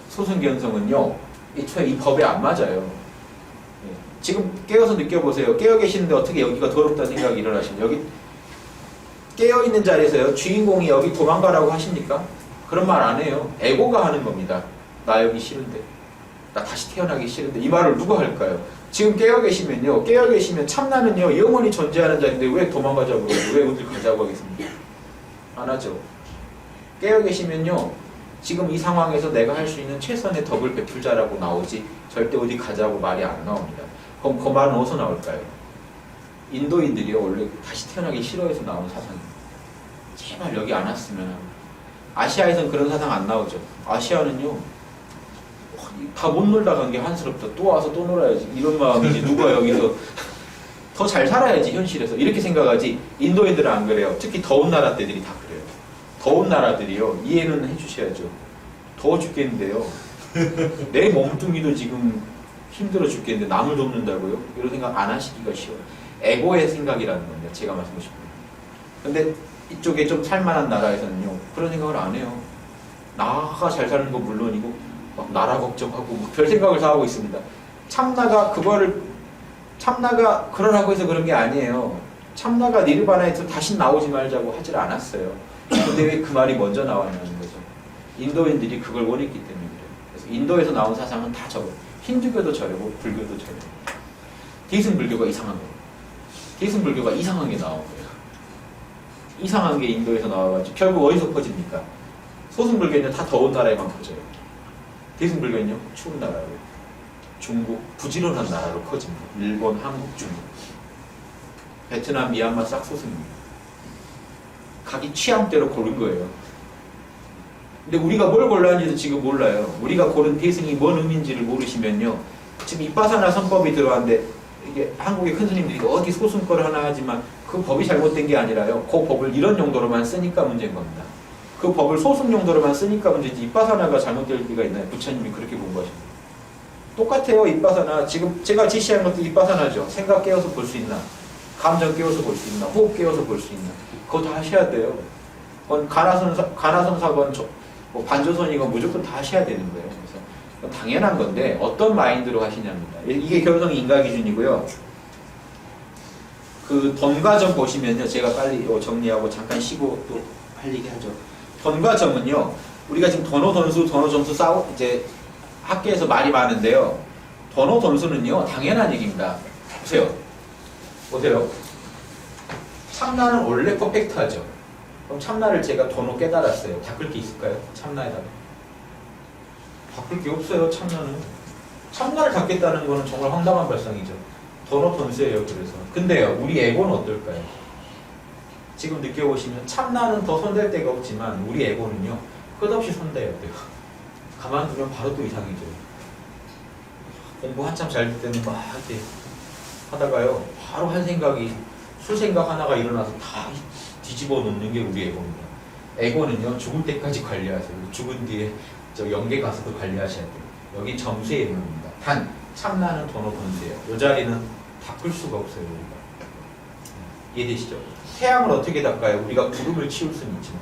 소승견성은요, 애초에 이 법에 안 맞아요. 지금 깨어서 느껴보세요. 깨어 계시는데 어떻게 여기가 더럽다는 생각이 일어나시면, 여기 깨어있는 자리에서요, 주인공이 여기 도망가라고 하십니까? 그런 말 안 해요. 에고가 하는 겁니다. 나 여기 싫은데, 나 다시 태어나기 싫은데. 이 말을 누가 할까요? 지금 깨어 계시면 참나는요 영원히 존재하는 자인데 왜 도망가자고 그러고 왜 어딜 가자고 하겠습니까? 안 하죠. 깨어 계시면요 지금 이 상황에서 내가 할 수 있는 최선의 덕을 베풀자라고 나오지 절대 어디 가자고 말이 안 나옵니다. 그럼 그 말은 어디서 나올까요? 인도인들이요 원래 다시 태어나기 싫어해서 나온 사상입니다. 제발 여기 안 왔으면. 아시아에선 그런 사상 안 나오죠. 아시아는요 다 못 놀다 간 게 한스럽다. 또 와서 또 놀아야지. 이런 마음이지. 누가 여기서 더 잘 살아야지 현실에서. 이렇게 생각하지. 인도인들은 안 그래요. 특히 더운 나라 때들이 다 그래요. 더운 나라들이요. 이해는 해주셔야죠. 더워 죽겠는데요. 내 몸뚱이도 지금 힘들어 죽겠는데 남을 돕는다고요? 이런 생각 안 하시기가 쉬워요. 에고의 생각이라는 겁니다. 제가 말씀드리고 싶은 근데 이쪽에 좀 살만한 나라에서는요. 그런 생각을 안 해요. 나가 잘 사는 거 물론이고 막 나라 걱정하고 막 별 생각을 다 하고 있습니다. 참나가 그러라고 해서 그런 게 아니에요. 참나가 니르바나에서 다시 나오지 말자고 하질 않았어요. 근데 왜 그 말이 먼저 나왔냐는 거죠. 인도인들이 그걸 원했기 때문에 그래요. 그래서 인도에서 나온 사상은 다 저거. 힌두교도 저래고 불교도 저래고. 디슨 불교가 이상한 거예요. 디슨 불교가 이상한 게 나온 거예요. 이상한 게 인도에서 나와가지고 결국 어디서 퍼집니까? 소승 불교는 다 더운 나라에만 퍼져요. 디슨 불교는요 추운 나라로, 중국 부지런한 나라로 퍼집니다. 일본, 한국, 중국, 베트남, 미얀마 싹 소승입니다. 자기 취향대로 고른 거예요. 근데 우리가 뭘 골랐는지도 지금 몰라요. 우리가 고른 대승이 뭔 의미인지를 모르시면요. 지금 이빠사나 선법이 들어왔는데 이게 한국의 큰 스님들이 어디 소승거를 하나 하지만 그 법이 잘못된 게 아니라요. 그 법을 이런 용도로만 쓰니까 문제인 겁니다. 그 법을 소승 용도로만 쓰니까 문제지 이빠사나가 잘못될 리가 있나요? 부처님이 그렇게 공부하십니다. 똑같아요. 이빠사나. 지금 제가 지시한 것도 이빠사나죠. 생각 깨워서 볼 수 있나? 감정 깨워서 볼 수 있나? 호흡 깨워서 볼 수 있나? 그거 다 하셔야 돼요. 가나선사건, 뭐 반조선이건 무조건 다 하셔야 되는 거예요. 그래서 당연한 건데 어떤 마인드로 하시냐입니다. 이게 견성이 인가 기준이고요. 그 던과점 보시면요. 제가 빨리 정리하고 잠깐 쉬고 또 할 얘기 하죠. 던과점은요. 우리가 지금 번호 던수, 번호 점수 이제 학계에서 말이 많은데요. 번호 던수는요. 당연한 얘기입니다. 보세요. 참나는 원래 퍼펙트하죠. 그럼 참나를 제가 번호 깨달았어요. 바꿀 게 있을까요? 참나에다가. 바꿀 게 없어요. 참나는. 참나를 닫겠다는 거는 정말 황당한 발상이죠. 번호 던수예요. 그래서. 근데요. 우리 에고는 어떨까요? 지금 느껴보시면 참나는 더 손댈 데가 없지만 우리 에고는요. 끝없이 손대야 돼요. 가만두면 바로 또 이상해져요. 공부 한참 잘 될 때는 막 이렇게 하다가요. 바로 한 생각이 술 생각 하나가 일어나서 다 뒤집어 놓는 게 우리 에고입니다. 에고는요. 죽을 때까지 관리하세요. 죽은 뒤에 저 영계 가서도 관리하셔야 돼요. 여기 점수의 의미입니다. 단 참나는 번호 던수예요. 이 자리는 바꿀 수가 없어요. 우리가. 이해되시죠? 태양을 어떻게 닦아요? 우리가 구름을 치울 수는 있지만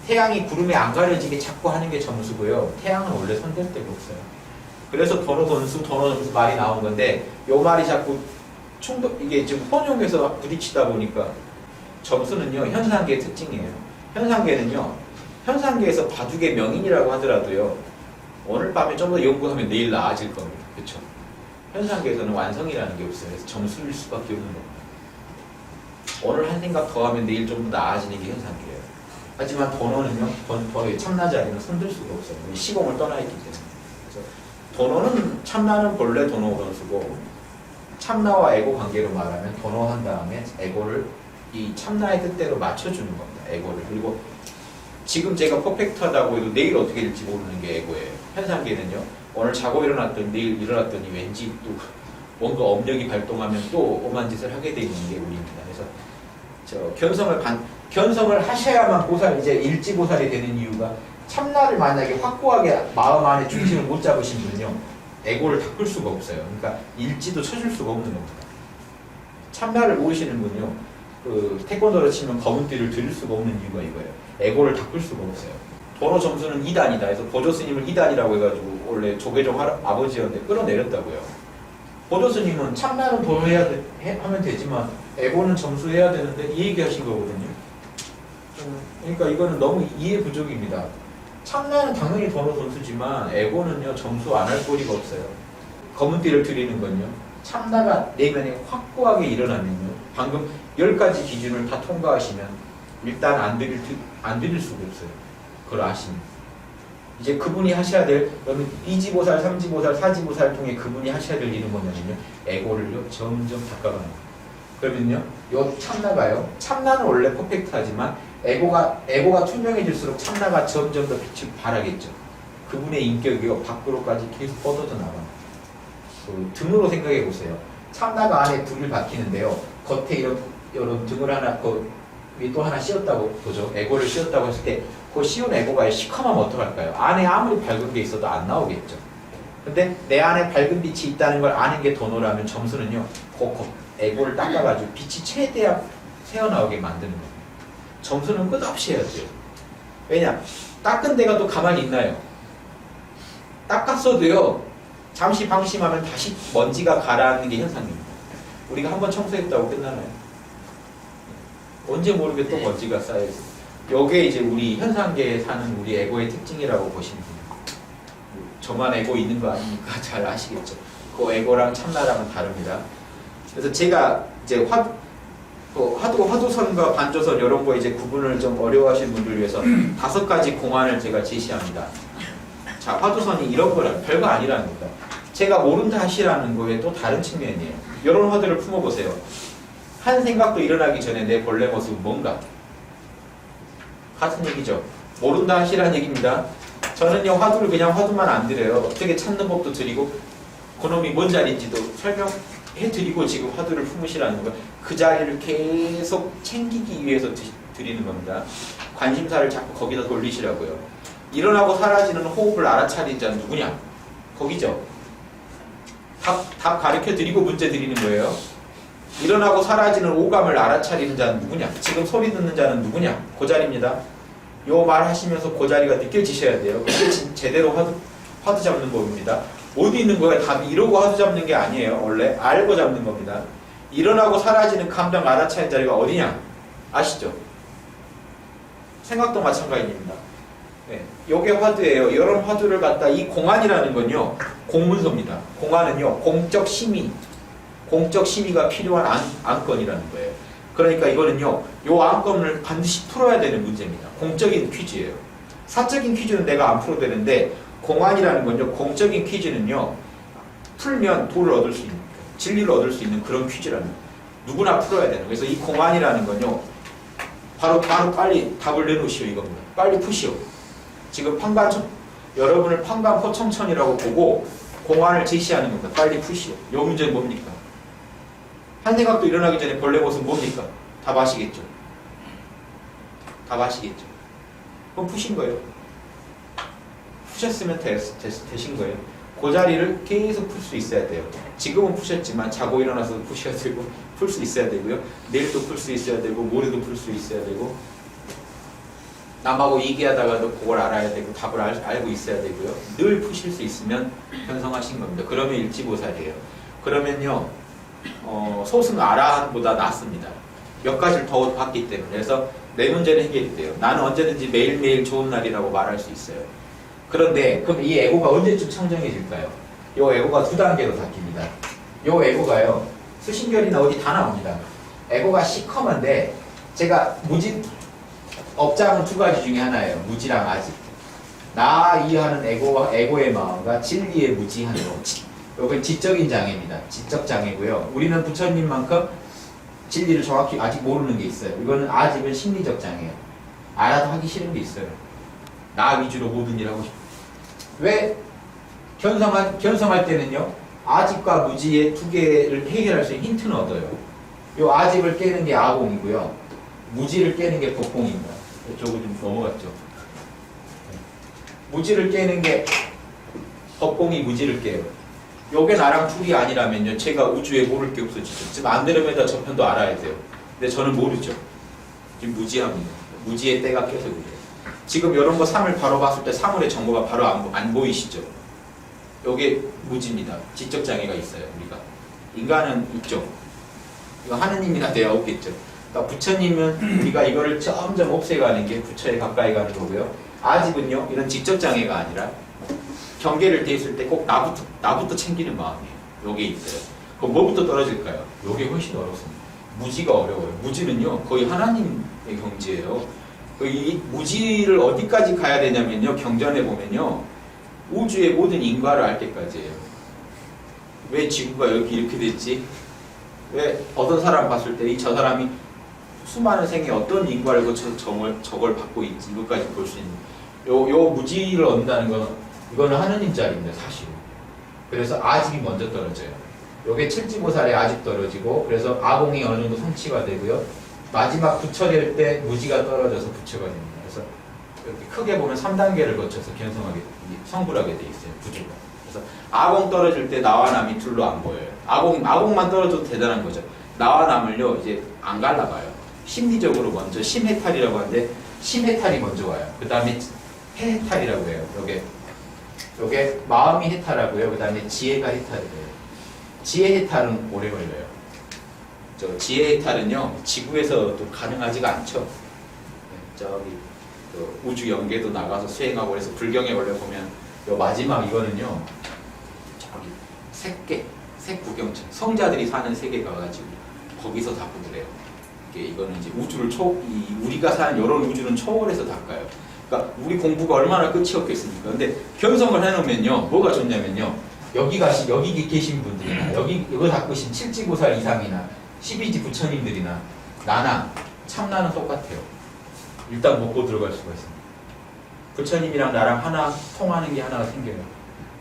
태양이 구름에 안 가려지게 자꾸 하는 게 점수고요. 태양은 원래 손댈 데가 없어요. 그래서 번호 던수, 번호 점수 말이 나온 건데 요 말이 자꾸 이게 지금 혼용해서 부딪히다 보니까 점수는요. 현상계의 특징이에요. 현상계에서 바둑의 명인이라고 하더라도요. 오늘 밤에 좀 더 연구하면 내일 나아질 겁니다. 그렇죠? 현상계에서는 완성이라는 게 없어요. 그래서 점수일 수밖에 없는 겁니다. 오늘 한 생각 더 하면 내일 좀 더 나아지는 게 현상계예요. 하지만 번호는요. 번호의 참나 자리는 손들 수가 없어요. 시공을 떠나 있기 때문에. 그래서 번호는 참나는 본래 번호 던수고 참나와 에고 관계로 말하면 번호한 다음에 에고를 이 참나의 뜻대로 맞춰주는 겁니다. 에고를. 그리고 지금 제가 퍼펙트하다고 해도 내일 어떻게 될지 모르는 게 에고예요. 현상계는요. 오늘 자고 일어났더니 내일 일어났더니 왠지 또 뭔가 업력이 발동하면 또 오만 짓을 하게 되는 게 우리입니다. 그래서 견성을 하셔야만 이제 일지보살이 되는 이유가 참나를 만약에 확고하게 마음 안에 중심을 못 잡으신 분은요. 에고를 닦을 수가 없어요. 그러니까 일지도 쳐줄 수가 없는 겁니다. 참나를 모르시는 분은요. 그 태권도로 치면 검은 띠를 들을 수가 없는 이유가 이거예요. 에고를 닦을 수가 없어요. 번호 점수는 2단이다 해서 보조 스님을 2단이라고 해가지고 원래 조계종 아버지였는데 끌어내렸다고요. 보조 스님은 참나는 번호해야 하면 되지만 에고는 점수해야 되는데 이 얘기 하신 거거든요. 그러니까 이거는 너무 이해 부족입니다. 참나는 당연히 번호 점수지만 에고는요 점수 안 할 거리가 없어요. 검은 띠를 드리는 건요. 참나가 내면에 확고하게 일어나면요. 방금 10가지 기준을 다 통과하시면 일단 안 드릴 수가 없어요. 그걸 아시면. 이제 그분이 하셔야 될, 여러분 2지보살, 3지보살, 4지보살 통해 그분이 하셔야 될 일은 뭐냐면요. 에고를요 점점 닦아가는 거예요. 그러면요. 요 참나가요. 참나는 원래 퍼펙트하지만 에고가 투명해질수록 참나가 점점 더 빛을 발하겠죠. 그분의 인격이요 밖으로까지 계속 뻗어져 나가요. 그 등으로 생각해 보세요. 참나가 안에 불을 밝히는데요. 겉에 이런 등을 하나 위에 또 하나 씌웠다고 보죠. 에고를 씌웠다고 했을 때 그 씌운 에고가 시커먼면 어떡할까요? 안에 아무리 밝은 게 있어도 안 나오겠죠. 근데 내 안에 밝은 빛이 있다는 걸 아는 게 도노라면 점수는요. 에고를 닦아가지고 빛이 최대한 새어나오게 만드는 겁니다. 점수는 끝없이 해야 돼요. 왜냐? 닦은 데가 또 가만히 있나요? 닦았어도요. 잠시 방심하면 다시 먼지가 가라앉는 게 현상입니다. 우리가 한번 청소했다고 끝나나요? 언제 모르게 또 먼지가 쌓여있어요. 요게 이제 우리 현상계에 사는 우리 에고의 특징이라고 보시면 돼요. 저만 에고 있는 거 아니니까 잘 아시겠죠. 그 에고랑 참나랑은 다릅니다. 그래서 제가 이제 화두선과 반조선 이런 거 이제 구분을 좀 어려워하시는 분들 위해서 5가지 공안을 제가 제시합니다. 자, 화두선이 이런 거라 별거 아니라는 겁니다. 제가 모른다 하시라는 거에 또 다른 측면이에요. 이런 화두를 품어보세요. 한 생각도 일어나기 전에 내 본래 모습은 뭔가? 같은 얘기죠. 모른다 하시라는 얘기입니다. 저는요 화두를 그냥 화두만 안 드려요. 어떻게 찾는 법도 드리고 그놈이 뭔 자리인지도 설명해 드리고 지금 화두를 품으시라는 거예요. 그 자리를 계속 챙기기 위해서 드리는 겁니다. 관심사를 자꾸 거기다 돌리시라고요. 일어나고 사라지는 호흡을 알아차린 자는 누구냐? 거기죠. 답 가르쳐 드리고 문제 드리는 거예요. 일어나고 사라지는 오감을 알아차리는 자는 누구냐? 지금 소리 듣는 자는 누구냐? 그 자리입니다. 요 말 하시면서 그 자리가 느껴지셔야 돼요. 그게 제대로 화두 잡는 법입니다. 어디 있는 거예요? 답이 이러고 화두 잡는 게 아니에요. 원래 알고 잡는 겁니다. 일어나고 사라지는 감정 알아차리는 자리가 어디냐? 아시죠? 생각도 마찬가지입니다. 네, 요게 화두예요. 이런 화두를 갖다 이 공안이라는 건요. 공문서입니다. 공안은요. 공적 심의가 필요한 안건이라는 거예요. 그러니까 이거는요. 요 안건을 반드시 풀어야 되는 문제입니다. 공적인 퀴즈예요. 사적인 퀴즈는 내가 안 풀어도 되는데 공안이라는 건요. 공적인 퀴즈는요. 풀면 도를 얻을 수 있는 진리를 얻을 수 있는 그런 퀴즈라는 거예요. 누구나 풀어야 되는 거예요. 그래서 이 공안이라는 건요. 바로 빨리 답을 내놓으시오 이겁니다. 빨리 푸시오. 지금 여러분을 판관포청천이라고 보고 공안을 제시하는 겁니다. 빨리 푸시오. 요 문제는 뭡니까? 한 생각도 일어나기 전에 본래 모습은 뭡니까? 답 아시겠죠? 답 아시겠죠? 그럼 푸신 거예요. 푸셨으면 되신 거예요. 그 자리를 계속 풀 수 있어야 돼요. 지금은 푸셨지만 자고 일어나서 푸셔야 되고 풀 수 있어야 되고요. 내일도 풀 수 있어야 되고 모레도 풀 수 있어야 되고 남하고 얘기하다가도 그걸 알아야 되고 답을 알고 있어야 되고요. 늘 푸실 수 있으면 편성하신 겁니다. 그러면 일지보살이에요. 그러면요. 소승 아라한보다 낫습니다. 몇 가지를 더 봤기 때문에. 그래서 내 문제는 해결이 돼요. 나는 언제든지 매일매일 좋은 날이라고 말할 수 있어요. 그런데 그럼 이 에고가 언제쯤 청정해질까요? 이 에고가 2단계로 바뀝니다. 이 에고가요. 수신결이나 어디 다 나옵니다. 에고가 시커먼데 제가 업장은 2가지 중에 하나예요. 무지랑 아지. 나 이해하는 에고의 마음과 진리의 무지한 거. 이건 지적인 장애입니다. 지적 장애고요. 우리는 부처님만큼 진리를 정확히 아직 모르는 게 있어요. 이거는 아직은 심리적 장애예요. 알아도 하기 싫은 게 있어요. 나 위주로 모든 일 하고 싶어. 왜? 견성할 때는요. 아집과 무지의 2개를 해결할 수 있는 힌트는 얻어요. 이 아집을 깨는 게 아공이고요. 무지를 깨는 게 법공입니다. 이쪽으로 좀 넘어갔죠. 무지를 깨는 게 법공이 무지를 깨요. 요게 나랑 둘이 아니라면요. 제가 우주에 모를 게 없어지죠. 지금 안드로메다 저편도 알아야 돼요. 근데 저는 모르죠. 지금 무지합니다. 무지의 때가 껴서 그래요. 지금 이런 거 3을 바로 봤을 때 3월의 정보가 바로 안 보이시죠? 요게 무지입니다. 지적 장애가 있어요. 우리가. 인간은 있죠. 이거 하느님이나 돼야 없겠죠. 그러니까 부처님은 우리가 이거를 점점 없애가는 게 부처에 가까이 가는 거고요. 아집은요, 이런 직접 장애가 아니라 경계를 대했을 때 꼭 나부터 챙기는 마음이에요. 요게 있어요. 그럼 뭐부터 떨어질까요? 요게 훨씬 어렵습니다. 무지가 어려워요. 무지는요, 거의 하나님의 경지예요. 이 무지를 어디까지 가야 되냐면요, 경전에 보면요, 우주의 모든 인과를 알 때까지예요. 왜 지구가 여기 이렇게 됐지? 왜 어떤 사람 봤을 때 저 사람이 수많은 생에 어떤 인과를 거쳐서 저걸 받고 있지? 이것까지 볼 수 있는 요 무지를 얻는다는 건 이거는 하느님 자리입니다, 사실. 그래서 아집이 먼저 떨어져요. 요게 칠지보살의 아집 떨어지고, 그래서 아공이 어느 정도 성취가 되고요. 마지막 부처될 때 무지가 떨어져서 부처가 됩니다. 그래서 이렇게 크게 보면 3단계를 거쳐서 견성하게, 성불하게 돼 있어요, 부조가. 그래서 아공 떨어질 때 나와 남이 둘로 안 보여요. 아공만 떨어져도 대단한 거죠. 나와 남을요, 이제 안 갈라봐요. 심리적으로 먼저 심해탈이라고 하는데, 심해탈이 먼저 와요. 그 다음에 해탈이라고 해요. 요게 마음이 해탈하고요. 그 다음에 지혜가 해탈이에요. 지혜 해탈은 오래 걸려요. 저 지혜 해탈은요, 지구에서도 가능하지가 않죠. 저기 우주 연계도 나가서 수행하고 그래서 불경에 원래 보면 요 마지막 이거는요, 저기 색구경천 성자들이 사는 세계 가가지고 거기서 닦고 그래요. 이거는 이제 우주를 우리가 사는 이런 우주는 초월해서 닦아요. 그러니까 우리 공부가 얼마나 끝이 없겠습니까? 근데 견성을 해놓으면요, 뭐가 좋냐면요, 여기 계신 분들이나 이거 닦으신 칠지보살 이상이나 12지 부처님들이나 나나 참나는 똑같아요. 일단 먹고 들어갈 수가 있습니다. 부처님이랑 나랑 하나 통하는 게 하나가 생겨요.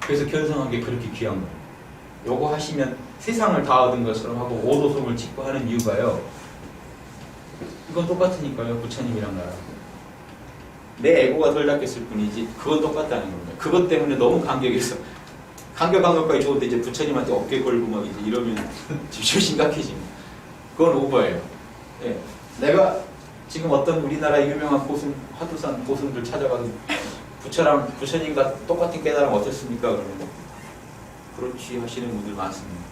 그래서 견성한 게 그렇게 귀한 거예요. 요거 하시면 세상을 다 얻은 것처럼 하고 오도속을 짓고 하는 이유가요, 이건 똑같으니까요. 부처님이랑 나랑 내 에고가 덜 닦였을 뿐이지 그건 똑같다는 겁니다. 그것 때문에 너무 감격해서 감격한 것까지 좋은데 이제 부처님한테 어깨 걸고 막 이제 이러면 지금 심각해집니다. 그건 오버예요. 예. 내가 지금 어떤 우리나라 유명한 화두산 고승들 찾아가서 부처님과 똑같은 깨달음 어떻습니까? 그러면 그렇지 하시는 분들 많습니다.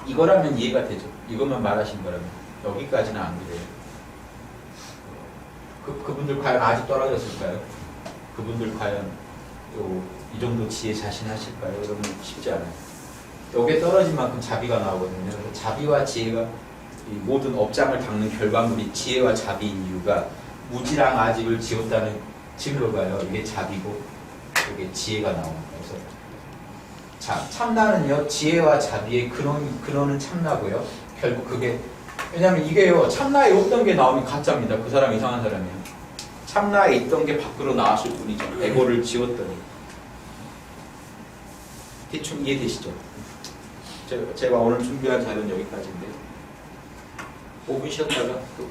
이거라면 이해가 되죠. 이것만 말하신 거라면. 여기까지는 안 그래요. 그분들 과연 아직 떨어졌을까요? 그분들 과연 이 정도 지혜 자신하실까요? 여러분 쉽지 않아요. 여기에 떨어진 만큼 자비가 나오거든요. 자비와 지혜가 이 모든 업장을 닦는 결과물이 지혜와 자비인 이유가 무지랑 아집을 지웠다는 증거가요. 이게 자비고 이게 지혜가 나옵니다. 그래서 참나는요, 지혜와 자비의 근원은 참나고요. 결국 그게, 왜냐면 이게요, 참나에 없던 게 나오면 가짜입니다. 그 사람 이상한 사람이에요. 참나에 있던 게 밖으로 나왔을 뿐이죠. 에고를 지웠더니. 대충 이해되시죠? 제가 오늘 준비한 자료는 여기까지인데 5분 쉬었다가 또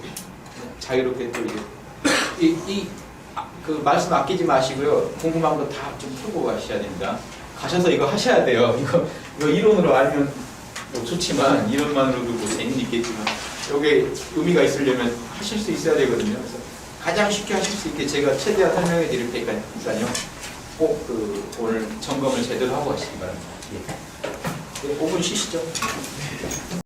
자유롭게 또 이제 그 말씀 아끼지 마시고요. 궁금한 거 다 좀 풀고 가셔야 됩니다. 가셔서 이거 하셔야 돼요. 이거 이론으로 알면 뭐 좋지만 이론만으로도 뭐 재미는 있겠지만 이게 의미가 있으려면 하실 수 있어야 되거든요. 그래서 가장 쉽게 하실 수 있게 제가 최대한 설명해 드릴 테니까요. 꼭 오늘 점검을 제대로 하고 가시기 바랍니다. 예. 5분 쉬시죠.